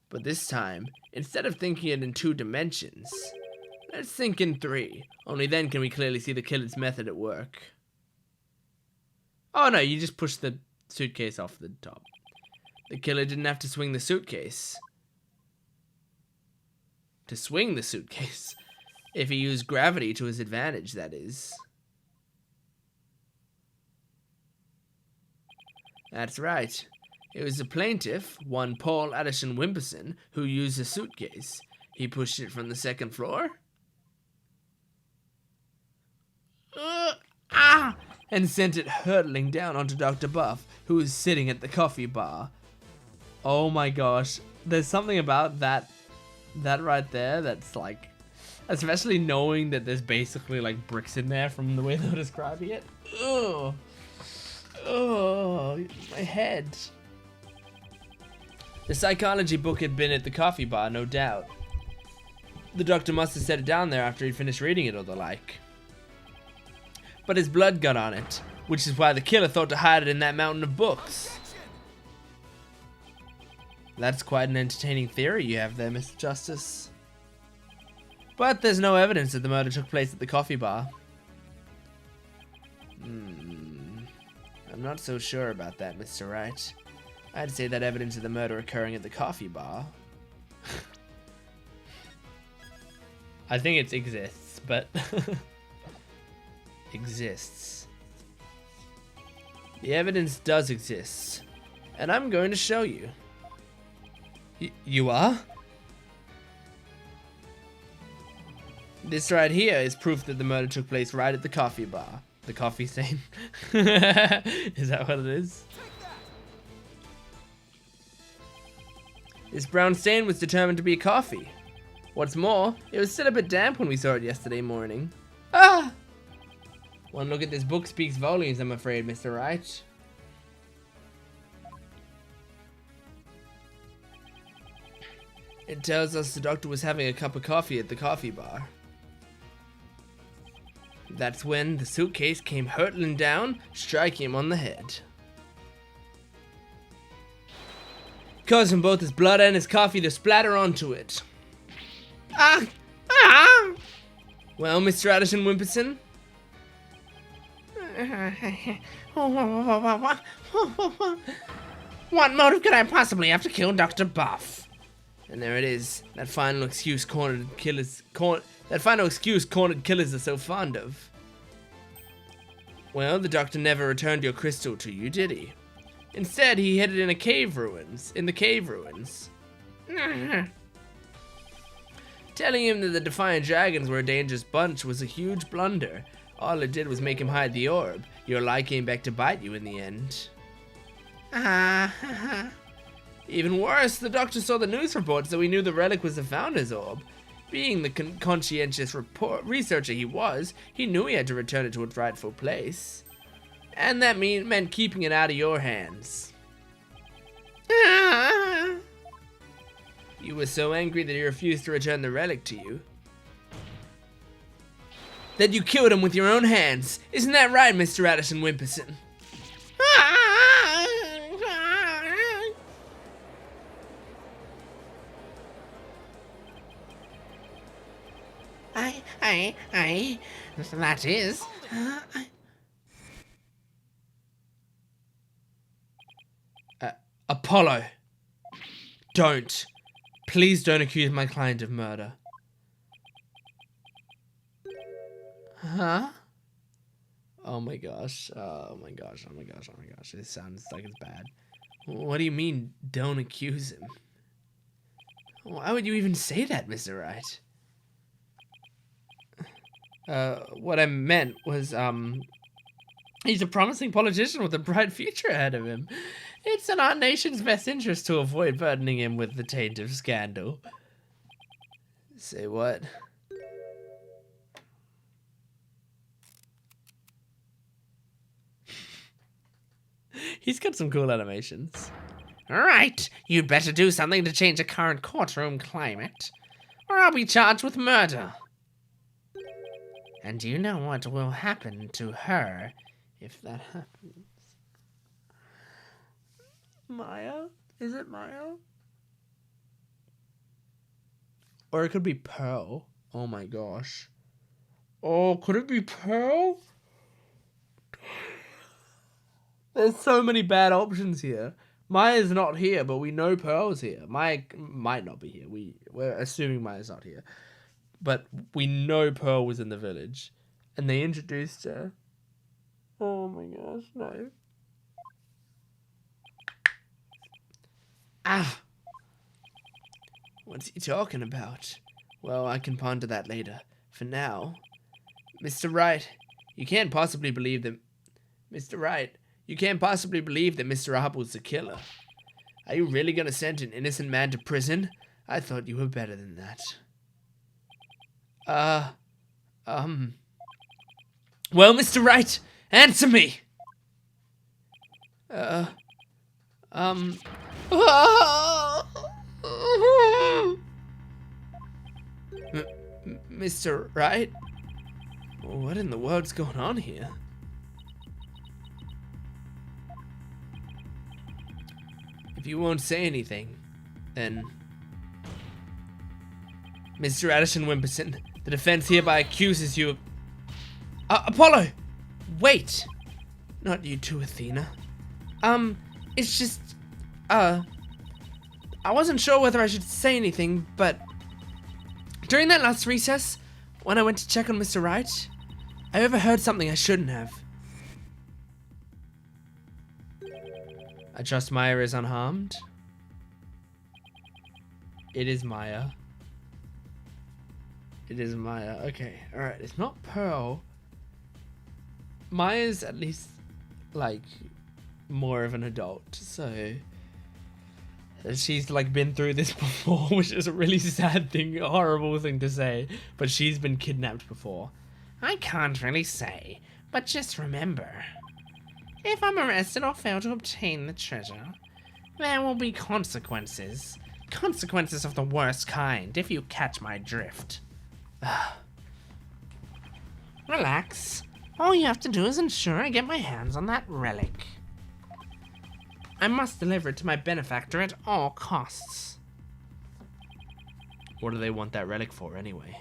But this time, instead of thinking it in 2 dimensions, let's think in 3. Only then can we clearly see the killer's method at work. Oh no, you just push the suitcase off the top. The killer didn't have to swing the suitcase. To swing the suitcase. If he used gravity to his advantage, that is. That's right. It was the plaintiff, one Paul Addison Wimperson, who used the suitcase. He pushed it from the second floor. And sent it hurtling down onto Dr. Buff, who was sitting at the coffee bar. Oh my gosh. There's something about that right there that's like, especially knowing that there's basically like bricks in there from the way they're describing it. Ugh. Oh, my head. The psychology book had been at the coffee bar, no doubt. The doctor must have set it down there after he'd finished reading it or the like. But his blood got on it, which is why the killer thought to hide it in that mountain of books. That's quite an entertaining theory you have there, Mr. Justice. But there's no evidence that the murder took place at the coffee bar. I'm not so sure about that, Mr. Wright. I'd say that evidence of the murder occurring at the coffee bar. I think it exists, but... exists. The evidence does exist, and I'm going to show you. You are? This right here is proof that the murder took place right at the coffee bar. The coffee stain. Is that what it is? This brown stain was determined to be coffee. What's more, it was still a bit damp when we saw it yesterday morning. Ah! One look at this book speaks volumes, I'm afraid, Mr. Wright. It tells us the doctor was having a cup of coffee at the coffee bar. That's when the suitcase came hurtling down, striking him on the head. Causing both his blood and his coffee to splatter onto it. Ah! Ah! Well, Mr. Addison Wimperson? What motive could I possibly have to kill Dr. Buff? And there it is, that final excuse cornered killers are so fond of. Well, the doctor never returned your crystal to you, did he? Instead, he hid it in the cave ruins. Telling him that the Defiant Dragons were a dangerous bunch was a huge blunder. All it did was make him hide the orb. Your lie came back to bite you in the end. Even worse, the doctor saw the news reports, so he knew the relic was the Founder's orb. Being the conscientious researcher he was, he knew he had to return it to its rightful place. And that meant keeping it out of your hands. You were so angry that he refused to return the relic to you. That you killed him with your own hands. Isn't that right, Mr. Addison Wimperson? That is. Apollo. Don't. Please don't accuse my client of murder. Huh? Oh my gosh. Oh my gosh. Oh my gosh. Oh my gosh. This sounds like it's bad. What do you mean, don't accuse him? Why would you even say that, Mr. Wright? What I meant was, he's a promising politician with a bright future ahead of him. It's in our nation's best interest to avoid burdening him with the taint of scandal. Say what? He's got some cool animations. Right, you'd better do something to change the current courtroom climate, or I'll be charged with murder. And you know what will happen to her if that happens? Maya? Is it Maya? Or it could be Pearl. Oh my gosh. Oh, could it be Pearl? There's so many bad options here. Maya's not here, but we know Pearl's here. Maya might not be here. We're assuming Maya's not here. But we know Pearl was in the village. And they introduced her. Oh my gosh, no. Ah! What's he talking about? Well, I can ponder that later. For now, Mr. Wright, you can't possibly believe that... Mr. Wright, you can't possibly believe that Mr. Apple's the killer. Are you really gonna send an innocent man to prison? I thought you were better than that. Well, Mr. Wright, answer me! Mr. Wright? What in the world's going on here? If you won't say anything, then... Mr. Addison Wimperson, the defense hereby accuses you of... Apollo! Wait! Not you too, Athena. It's just... I wasn't sure whether I should say anything, but... During that last recess, when I went to check on Mr. Wright, I overheard something I shouldn't have. I trust Maya is unharmed. It is Maya. It is Maya. Okay, alright. It's not Pearl. Maya's at least, like, more of an adult, so... She's, like, been through this before, which is a really sad thing, a horrible thing to say, but she's been kidnapped before. I can't really say, but just remember, if I'm arrested or fail to obtain the treasure, there will be consequences. Consequences of the worst kind, if you catch my drift. Relax. All you have to do is ensure I get my hands on that relic. I must deliver it to my benefactor at all costs. What do they want that relic for, anyway?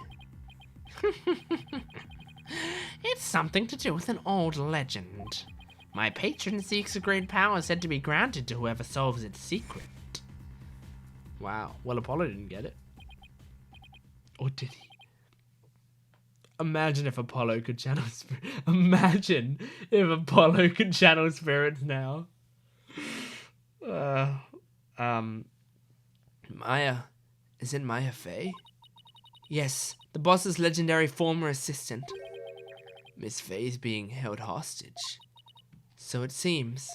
It's something to do with an old legend. My patron seeks a great power said to be granted to whoever solves its secret. Wow. Well, Apollo didn't get it. Or did he? Imagine if Apollo could channel spirits. Imagine if Apollo could channel spirits now. Maya. Isn't Maya Faye? Yes, the boss's legendary former assistant. Miss Faye's being held hostage. So it seems.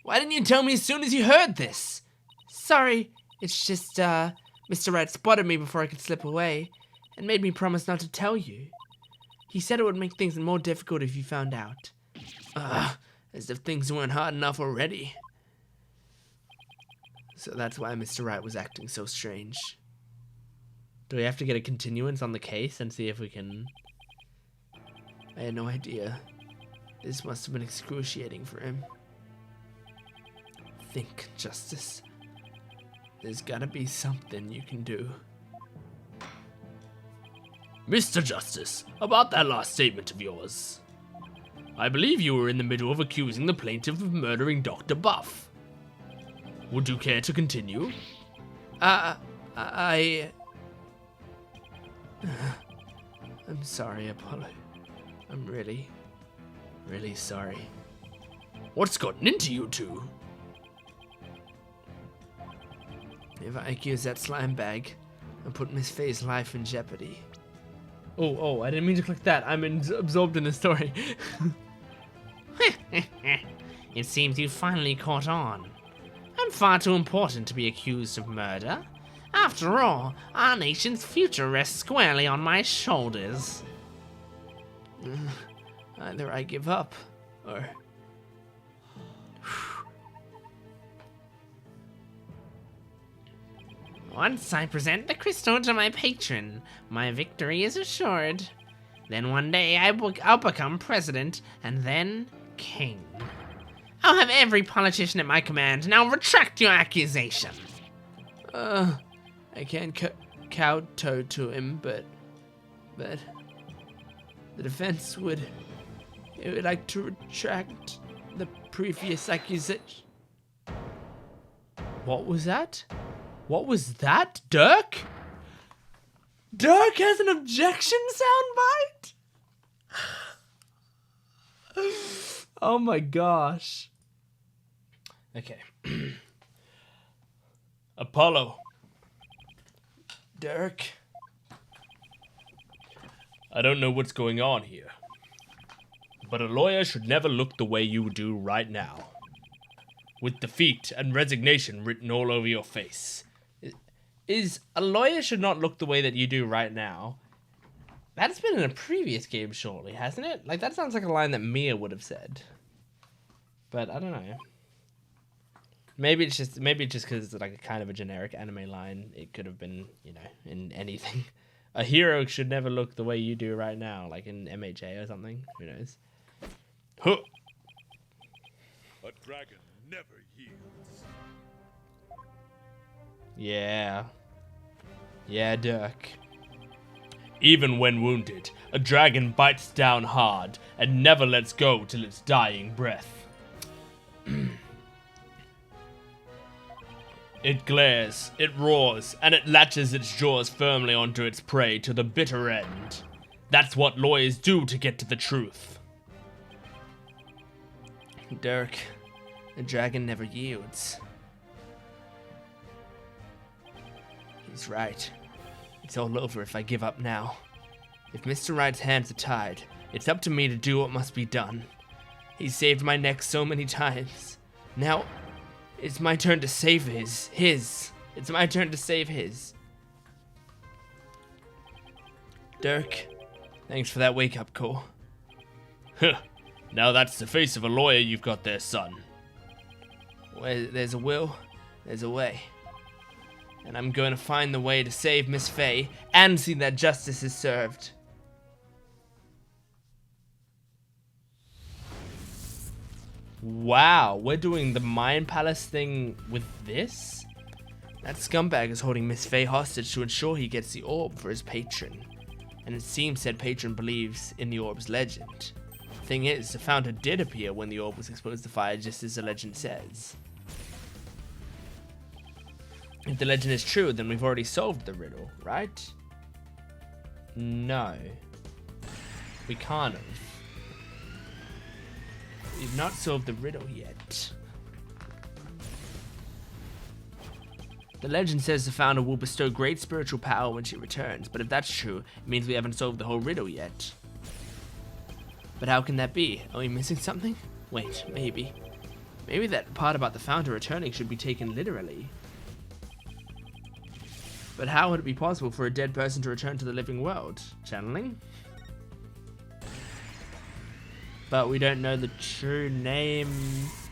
Why didn't you tell me as soon as you heard this? Sorry, it's just, Mr. Wright spotted me before I could slip away, and made me promise not to tell you. He said it would make things more difficult if you found out. As if things weren't hard enough already. So that's why Mr. Wright was acting so strange. Do we have to get a continuance on the case and see if we can... I had no idea. This must have been excruciating for him. Think, Justice. There's gotta be something you can do. Mr. Justice, about that last statement of yours. I believe you were in the middle of accusing the plaintiff of murdering Dr. Buff. Would you care to continue? I'm sorry, Apollo. I'm really sorry. What's gotten into you two? If I accuse that slime bag, I put Miss Faye's life in jeopardy. Oh, I didn't mean to click that. I'm absorbed in the story. It seems you finally caught on. I'm far too important to be accused of murder. After all, our nation's future rests squarely on my shoulders. Either I give up, or... Once I present the crystal to my patron, my victory is assured. Then one day I'll become president, and then king. I'll have every politician at my command, and I'll retract your accusation. I can't kowtow to him, but the defense would like to retract the previous accusation. What was that? What was that? Dirk? Dirk has an objection soundbite? Oh my gosh. Okay. Apollo. Dirk. I don't know what's going on here, but a lawyer should never look the way you do right now, with defeat and resignation written all over your face. Is a lawyer should not look the way that you do right now? That's been in a previous game, surely, hasn't it? Like, that sounds like a line that Mia would have said. But I don't know. Maybe it's just because it's like a kind of a generic anime line. It could have been, you know, in anything. A hero should never look the way you do right now, like in MHA or something. Who knows? Huh. A dragon never yields. Yeah. Yeah, Dirk. Even when wounded, a dragon bites down hard and never lets go till its dying breath. It glares, it roars, and it latches its jaws firmly onto its prey to the bitter end. That's what lawyers do to get to the truth. Dirk, the dragon never yields. He's right. It's all over if I give up now. If Mr. Wright's hands are tied, it's up to me to do what must be done. He's saved my neck so many times. Now, it's my turn to save his. It's my turn to save his. Dirk, thanks for that wake-up call. Huh. Now that's the face of a lawyer you've got there, son. Where there's a will, there's a way. And I'm going to find the way to save Miss Faye and see that justice is served. Wow, we're doing the Mind Palace thing with this? That scumbag is holding Miss Faye hostage to ensure he gets the orb for his patron. And it seems said patron believes in the orb's legend. Thing is, the founder did appear when the orb was exposed to fire, just as the legend says. If the legend is true, then we've already solved the riddle, right? No. We can't have. We've not solved the riddle yet. The legend says the founder will bestow great spiritual power when she returns, but if that's true, it means we haven't solved the whole riddle yet. But how can that be? Are we missing something? Wait, maybe. Maybe that part about the founder returning should be taken literally. But how would it be possible for a dead person to return to the living world? Channeling? But we don't know the true name.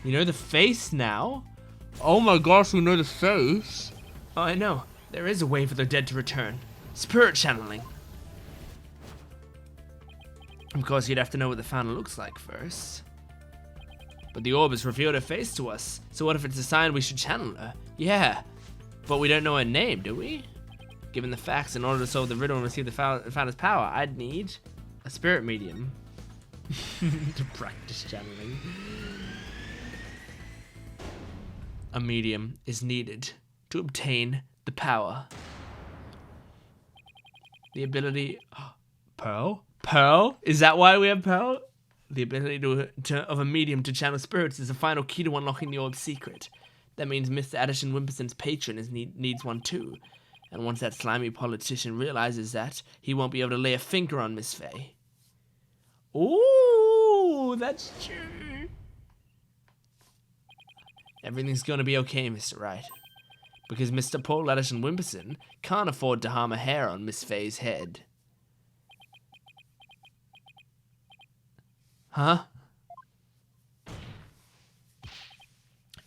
We know the face now. Oh my gosh, we know the face. Oh, I know. There is a way for the dead to return. Spirit channeling. Of course, you'd have to know what the founder looks like first. But the orb has revealed her face to us. So what if it's a sign we should channel her? Yeah. But we don't know her name, do we? Given the facts, in order to solve the riddle and receive the founder's power, I'd need a spirit medium. To practice channeling. A medium is needed to obtain the power. The ability... Pearl? Pearl? Is that why we have Pearl? The ability of a medium to channel spirits is the final key to unlocking the orb's secret. That means Mr. Addison Wimperson's patron needs one too. And once that slimy politician realizes that, he won't be able to lay a finger on Miss Faye. Ooh, that's true. Everything's gonna be okay, Mr. Wright. Because Mr. Paul Addison Wimperson can't afford to harm a hair on Miss Faye's head. Huh?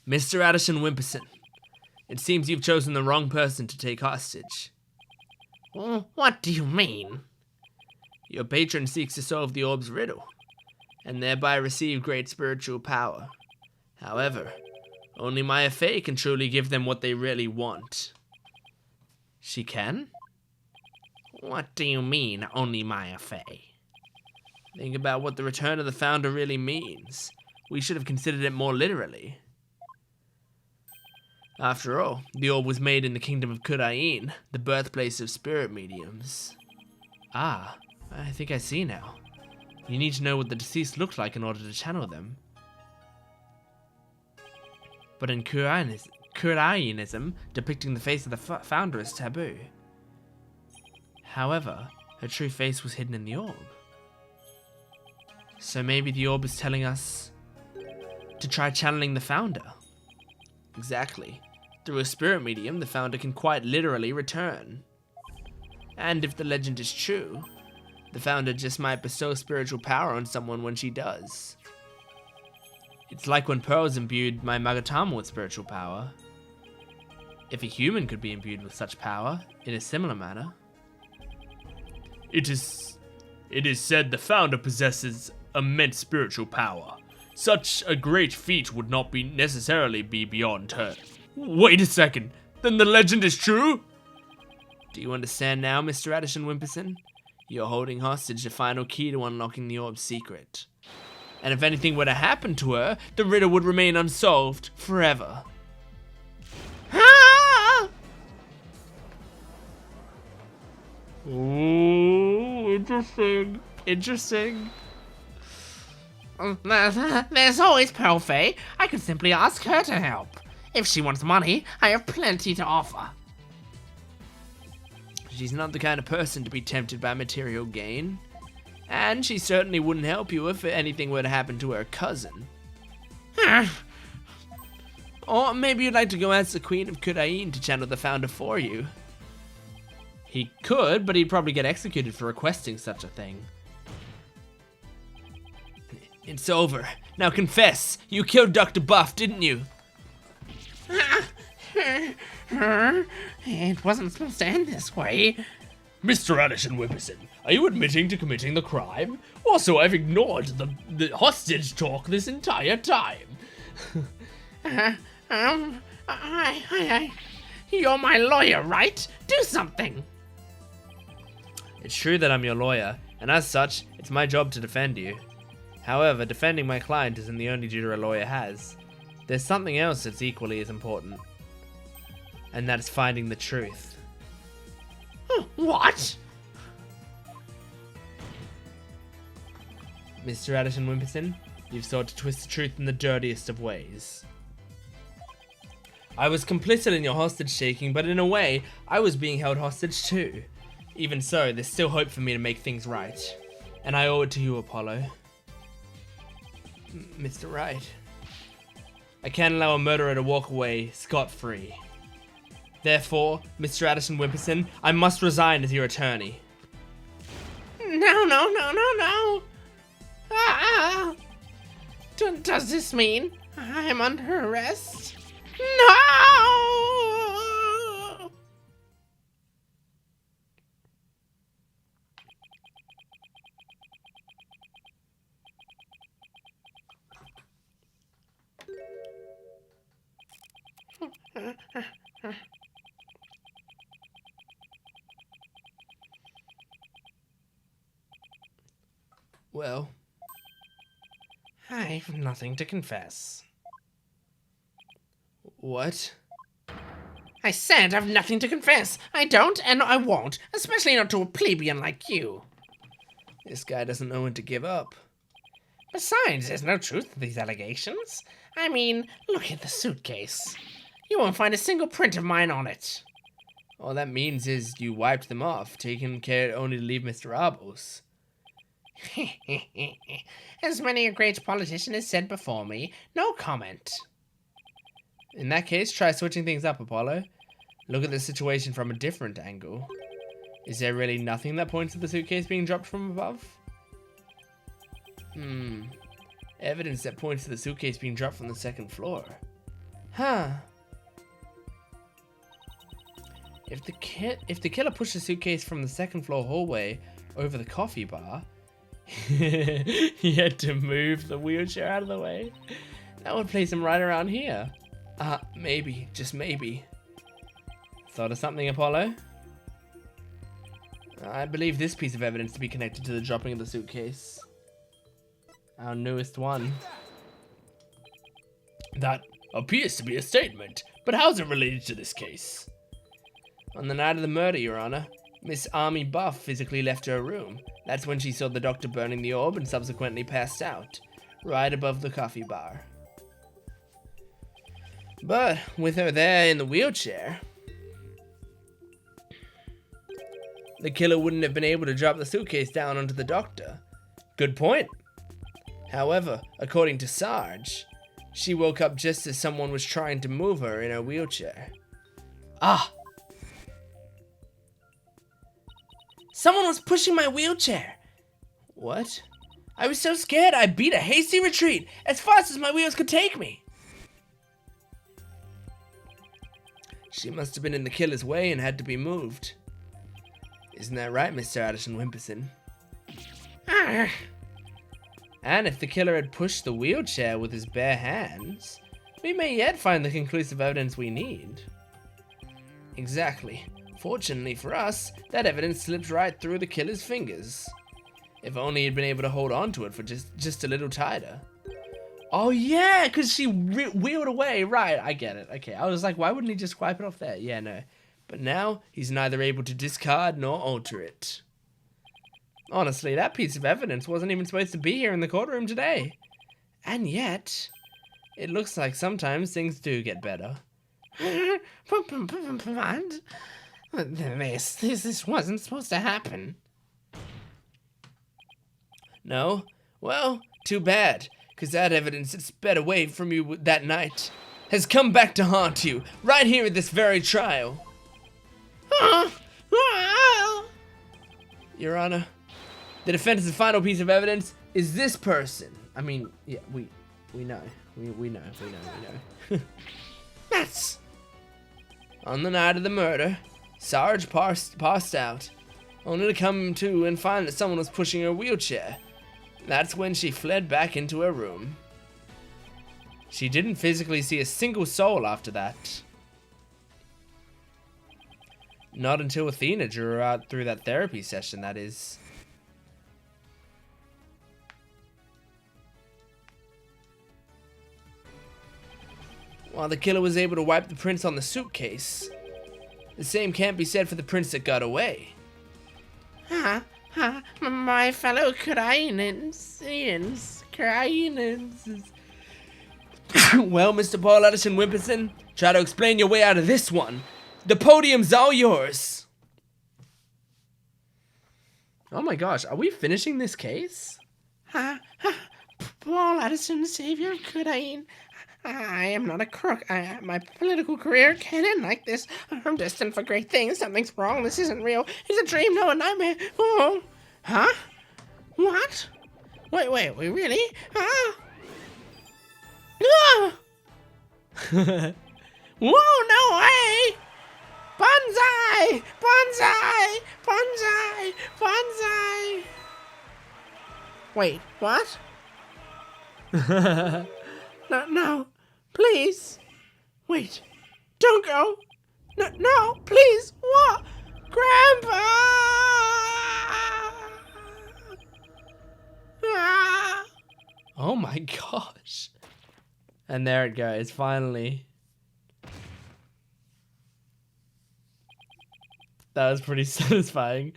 Mr. Addison Wimperson, it seems you've chosen the wrong person to take hostage. What do you mean? Your patron seeks to solve the orb's riddle, and thereby receive great spiritual power. However, only Maya Faye can truly give them what they really want. She can? What do you mean, only Maya Faye? Think about what the return of the founder really means. We should have considered it more literally. After all, the orb was made in the kingdom of Kurain, the birthplace of spirit mediums. Ah, I think I see now. You need to know what the deceased looked like in order to channel them. But in Kurainism, depicting the face of the founder is taboo. However, her true face was hidden in the orb. So maybe the orb is telling us to try channeling the founder. Exactly. Through a spirit medium, the founder can quite literally return. And if the legend is true, the founder just might bestow spiritual power on someone when she does. It's like when Pearls imbued my Magatama with spiritual power. If a human could be imbued with such power, in a similar manner. It is said the founder possesses immense spiritual power. Such a great feat would not be necessarily be beyond her. Wait a second, then the legend is true? Do you understand now, Mr. Addison Wimperson? You're holding hostage the final key to unlocking the orb's secret. And if anything were to happen to her, the riddle would remain unsolved forever. Ah! Ooh, interesting. Interesting. There's always Pearl Faye. I could simply ask her to help. If she wants money, I have plenty to offer. She's not the kind of person to be tempted by material gain. And she certainly wouldn't help you if anything were to happen to her cousin. Or maybe you'd like to go ask the Queen of Kurain to channel the founder for you. He could, but he'd probably get executed for requesting such a thing. It's over. Now confess. You killed Dr. Buff, didn't you? It wasn't supposed to end this way. Mr. Addison Wimperson, are you admitting to committing the crime? Also, I've ignored the hostage talk this entire time. You're my lawyer, right? Do something. It's true that I'm your lawyer, and as such, it's my job to defend you. However, defending my client isn't the only duty a lawyer has. There's something else that's equally as important. And that is finding the truth. What? Mr. Addison Wimperson, you've sought to twist the truth in the dirtiest of ways. I was complicit in your hostage taking, but in a way, I was being held hostage too. Even so, there's still hope for me to make things right. And I owe it to you, Apollo. Mr. Wright. I can't allow a murderer to walk away scot-free. Therefore, Mr. Addison Wimperson, I must resign as your attorney. No. Ah! Does this mean I'm under arrest? No! Well, I've nothing to confess. what? I said I've nothing to confess. I don't and I won't, especially not to a plebeian like you. This guy doesn't know when to give up. Besides, there's no truth to these allegations. I mean, look at the suitcase. You won't find a single print of mine on it. All that means is you wiped them off, taking care only to leave Mr. Arbos. As many a great politician has said before me, no comment. In that case, try switching things up, Apollo. Look at the situation from a different angle. Is there really nothing that points to the suitcase being dropped from above? Evidence that points to the suitcase being dropped from the second floor. Huh. If the killer pushed the suitcase from the second floor hallway over the coffee bar, he had to move the wheelchair out of the way. That would place him right around here. Maybe, just maybe. Thought of something, Apollo? I believe this piece of evidence to be connected to the dropping of the suitcase. Our newest one. That appears to be a statement, but how's it related to this case? On the night of the murder, Your Honor, Miss Army Buff physically left her room. That's when she saw the doctor burning the orb and subsequently passed out, right above the coffee bar. But with her there in the wheelchair, the killer wouldn't have been able to drop the suitcase down onto the doctor. Good point. However, according to Sarge, she woke up just as someone was trying to move her in her wheelchair. Ah! Someone was pushing my wheelchair! What? I was so scared I beat a hasty retreat as fast as my wheels could take me! She must have been in the killer's way and had to be moved. Isn't that right, Mr. Addison Wimperson? And if the killer had pushed the wheelchair with his bare hands, we may yet find the conclusive evidence we need. Exactly. Fortunately for us, that evidence slipped right through the killer's fingers. If only he'd been able to hold on to it for just a little tighter. Oh yeah, because she wheeled away. Right, I get it. Okay, I was like, why wouldn't he just wipe it off there? Yeah, no. But now, he's neither able to discard nor alter it. Honestly, that piece of evidence wasn't even supposed to be here in the courtroom today. And yet, it looks like sometimes things do get better. What? This wasn't supposed to happen. No? Well, too bad, because that evidence that sped away from you that night has come back to haunt you, right here at this very trial. Your Honor, the defense's final piece of evidence is this person. I mean, yeah, we know. We know. That's... On the night of the murder, Sarge passed out, only to come to and find that someone was pushing her wheelchair. That's when she fled back into her room. She didn't physically see a single soul after that. Not until Athena drew her out through that therapy session, that is. While the killer was able to wipe the prints on the suitcase, the same can't be said for the prints that got away. My fellow Crainans. Well, Mr. Paul Addison Wimperson, try to explain your way out of this one. The podium's all yours. Oh my gosh, are we finishing this case? Paul Addison, savior of Crain. I am not a crook. My political career can't end like this. I'm destined for great things. Something's wrong. This isn't real. It's a dream, no, a nightmare. Oh. Huh? What? Wait, really? Huh? Ah! Whoa, no way! Bonsai! Bonsai! Wait, what? No, please. Wait, don't go. No, please. What? Grandpa! Ah! Oh my gosh. And there it goes, finally. That was pretty satisfying.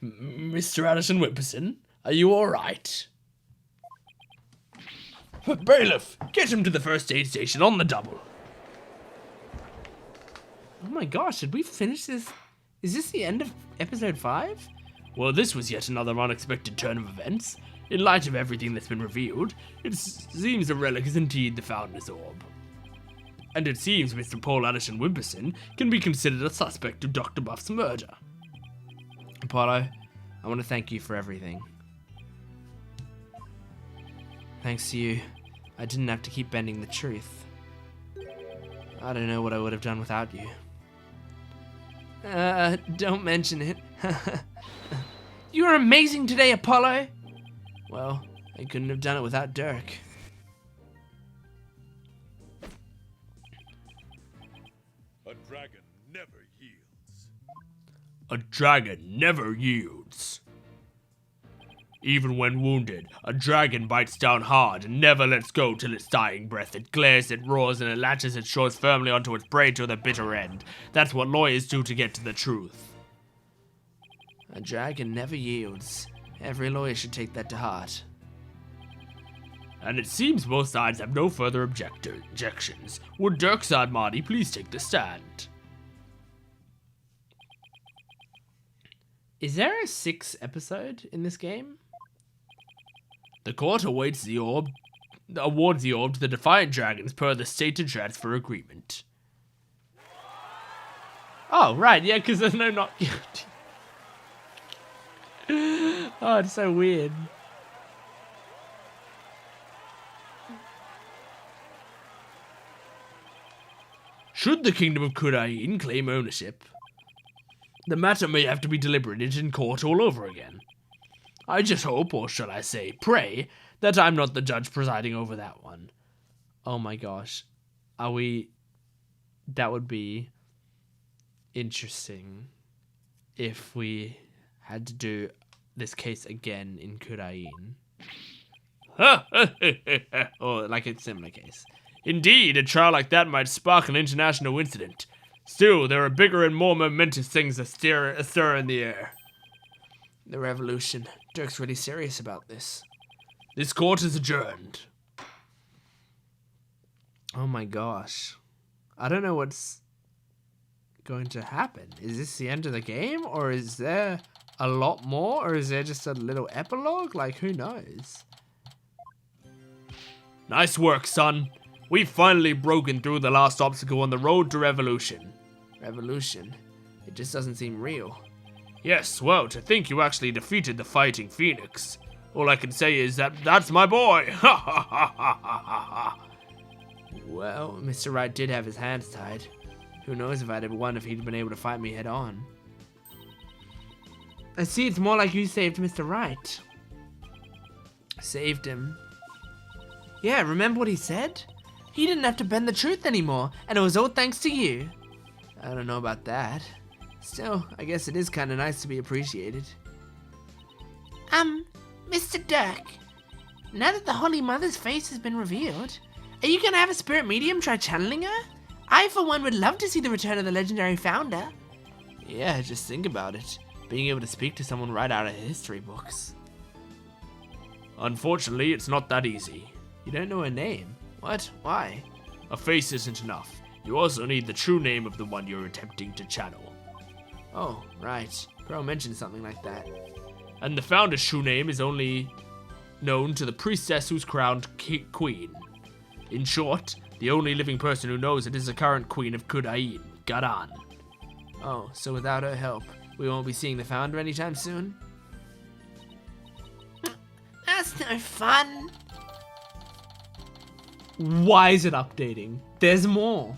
Mr. Addison Wimperson, are you alright? Bailiff, get him to the first aid station on the double. Oh my gosh, did we finish this? Is this the end of episode 5? Well, this was yet another unexpected turn of events. In light of everything that's been revealed, it seems the relic is indeed the Founder's Orb. And it seems Mr. Paul Addison Wimperson can be considered a suspect of Dr. Buff's murder. Apollo, I want to thank you for everything. Thanks to you, I didn't have to keep bending the truth. I don't know what I would have done without you. Don't mention it. You were amazing today, Apollo! Well, I couldn't have done it without Dirk. A dragon never yields. A dragon never yields. Even when wounded, a dragon bites down hard and never lets go till its dying breath. It glares, it roars, and it latches its jaws firmly onto its prey to the bitter end. That's what lawyers do to get to the truth. A dragon never yields. Every lawyer should take that to heart. And it seems both sides have no further objections. Would Dirkside Marty please take the stand? Is there a 6th episode in this game? The court awards the orb to the Defiant Dragons per the stated transfer agreement. Oh, right, yeah, because there's no not guilty. Oh, it's so weird. Should the Kingdom of Kudain claim ownership, the matter may have to be deliberated in court all over again. I just hope, or shall I say, pray, that I'm not the judge presiding over that one. Oh my gosh. Are we... That would be interesting if we had to do this case again in Kudain. Or like a similar case. Indeed, a trial like that might spark an international incident. Still, there are bigger and more momentous things astir in the air. The revolution. Dirk's really serious about this. This court is adjourned. Oh my gosh. I don't know what's going to happen. Is this the end of the game? Or is there a lot more? Or is there just a little epilogue? Like, who knows? Nice work, son. We've finally broken through the last obstacle on the road to revolution. Revolution? It just doesn't seem real. Yes, well, to think you actually defeated the Fighting Phoenix. All I can say is that's my boy. Ha ha ha ha ha ha. Well, Mr. Wright did have his hands tied. Who knows if I'd have won if he'd been able to fight me head on. I see, it's more like you saved Mr. Wright. Saved him? Yeah, remember what he said? He didn't have to bend the truth anymore, and it was all thanks to you. I don't know about that. Still, I guess it is kind of nice to be appreciated. Mr. Dirk, now that the Holy Mother's face has been revealed, are you gonna have a spirit medium try channeling her? I, for one, would love to see the return of the legendary founder. Yeah, just think about it. Being able to speak to someone right out of history books. Unfortunately, it's not that easy. You don't know her name? What? Why? A face isn't enough. You also need the true name of the one you're attempting to channel. Oh, right. Pearl mentioned something like that. And the founder's true name is only known to the priestess who's crowned queen. In short, the only living person who knows it is the current queen of Kudain, Garan. Oh, so without her help, we won't be seeing the founder anytime soon? That's no fun. Why is it updating? There's more.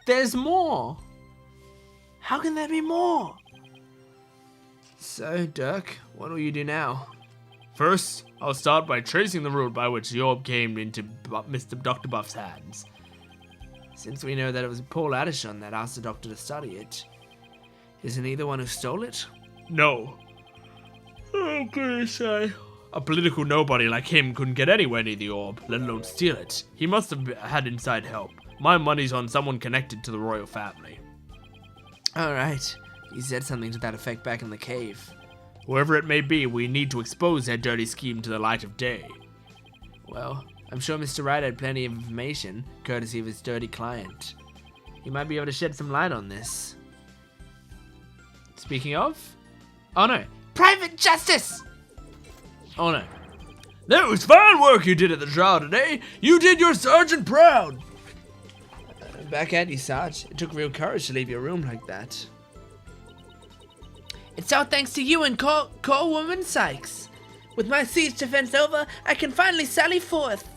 There's more. How can there be more? So, Dirk, what will you do now? First, I'll start by tracing the route by which the orb came into Dr. Buff's hands. Since we know that it was Paul Adishon that asked the doctor to study it, isn't he the one who stole it? No. Oh, goodness, a political nobody like him couldn't get anywhere near the orb, let alone steal it. He must have had inside help. My money's on someone connected to the royal family. Alright, he said something to that effect back in the cave. Whoever it may be, we need to expose their dirty scheme to the light of day. Well, I'm sure Mr. Wright had plenty of information, courtesy of his dirty client. He might be able to shed some light on this. Speaking of... Oh no. Private justice! Oh no. That was fine work you did at the trial today. You did your sergeant proud. Back at you, Sarge. It took real courage to leave your room like that. It's all thanks to you and Call Woman Sykes. With my siege defense over, I can finally sally forth.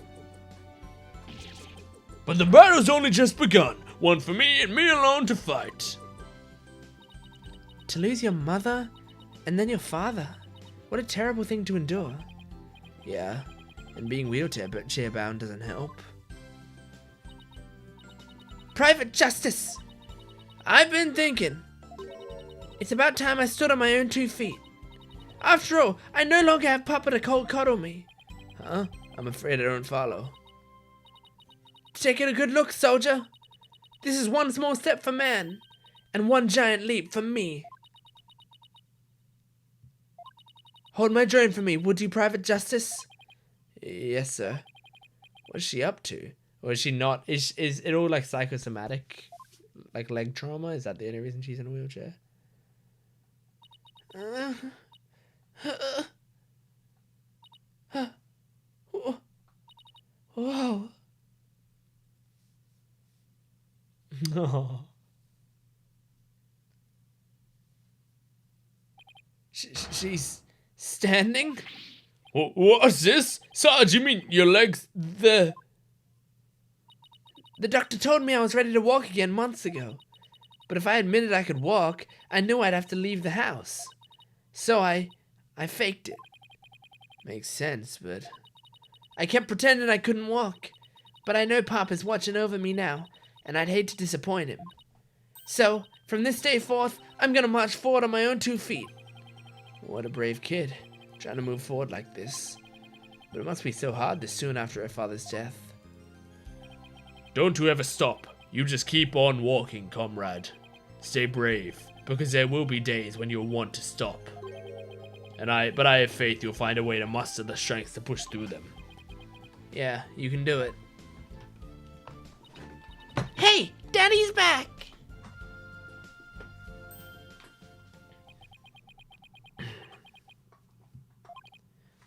But the battle's only just begun. One for me and me alone to fight. To lose your mother, and then your father. What a terrible thing to endure. Yeah, and being wheelchair bound doesn't help. Private justice! I've been thinking. It's about time I stood on my own 2 feet. After all, I no longer have Papa to cuddle me. Huh? I'm afraid I don't follow. Take it a good look, soldier. This is one small step for man, and one giant leap for me. Hold my drone for me, would you, Private Justice? Yes, sir. What's she up to? Or is she not? Is it all like psychosomatic? Like leg trauma? Is that the only reason she's in a wheelchair? Whoa. No. She's standing? What's this? Sarge, you mean your legs? The doctor told me I was ready to walk again months ago. But if I admitted I could walk, I knew I'd have to leave the house. So I faked it. Makes sense, but I kept pretending I couldn't walk. But I know Papa's watching over me now, and I'd hate to disappoint him. So, from this day forth, I'm gonna march forward on my own 2 feet. What a brave kid, trying to move forward like this. But it must be so hard this soon after her father's death. Don't you ever stop. You just keep on walking, comrade. Stay brave, because there will be days when you'll want to stop. But I have faith you'll find a way to muster the strength to push through them. Yeah, you can do it. Hey, Daddy's back!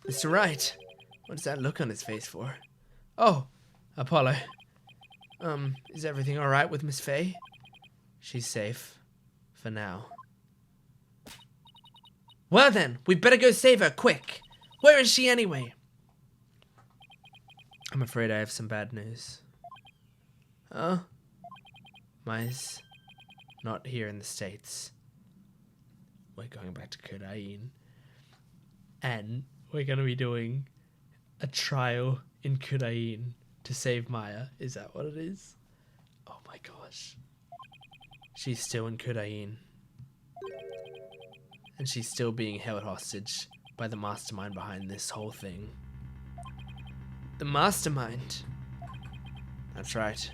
Mr. Wright, what's that look on his face for? Oh, Apollo. Is everything alright with Miss Faye? She's safe. For now. Well then, we better go save her, quick! Where is she anyway? I'm afraid I have some bad news. Huh? Mai's not here in the States. We're going back to Kudain. And we're going to be doing a trial in Kudain to save Maya. Is that what it is? Oh my gosh. She's still in Kudain. And she's still being held hostage by the mastermind behind this whole thing. The mastermind? That's right.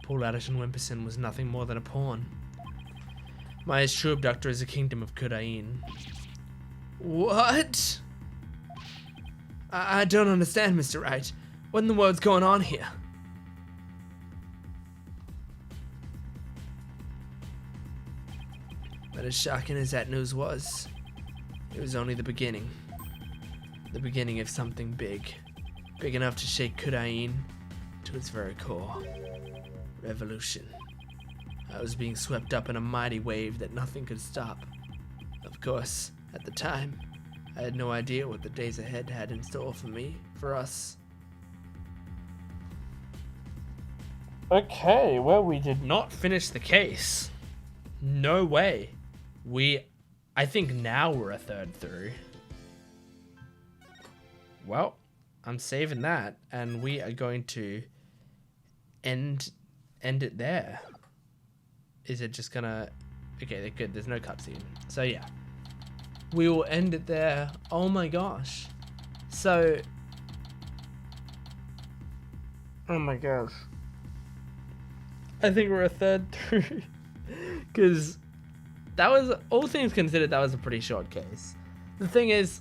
Paul Addison Wimperson was nothing more than a pawn. Maya's true abductor is the kingdom of Kudain. What? I don't understand, Mr. Wright. What in the world's going on here? But as shocking as that news was, it was only the beginning. The beginning of something big. Big enough to shake Kudain to its very core. Revolution. I was being swept up in a mighty wave that nothing could stop. Of course, at the time, I had no idea what the days ahead had in store for me, for us. Okay, well, we did not finish the case. No way. I think now we're a third through. Well, I'm saving that, and we are going to end it there. Is it just gonna... Okay, they're good. There's no cutscene. So, yeah. We will end it there. Oh my gosh. So... Oh my gosh. I think we're a third through. Because that was, all things considered, that was a pretty short case. The thing is,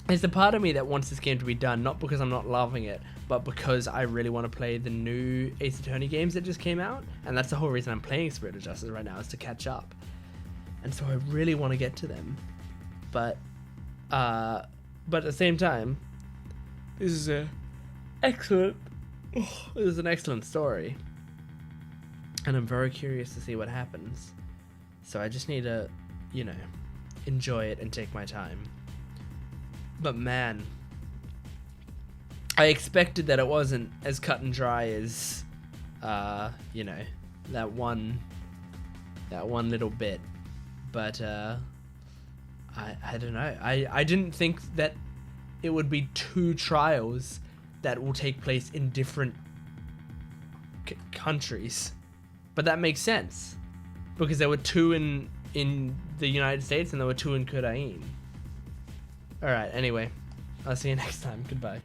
there's a part of me that wants this game to be done, not because I'm not loving it, but because I really want to play the new Ace Attorney games that just came out. And that's the whole reason I'm playing Spirit of Justice right now, is to catch up. And so I really want to get to them. But at the same time, this is an excellent story. And I'm very curious to see what happens. So I just need to, enjoy it and take my time. But man, I expected that it wasn't as cut and dry as, that one little bit. But I don't know. I didn't think that it would be 2 trials that will take place in different countries. But that makes sense, because there were 2 in the United States and there were 2 in Kudain. Alright, anyway. I'll see you next time. Goodbye.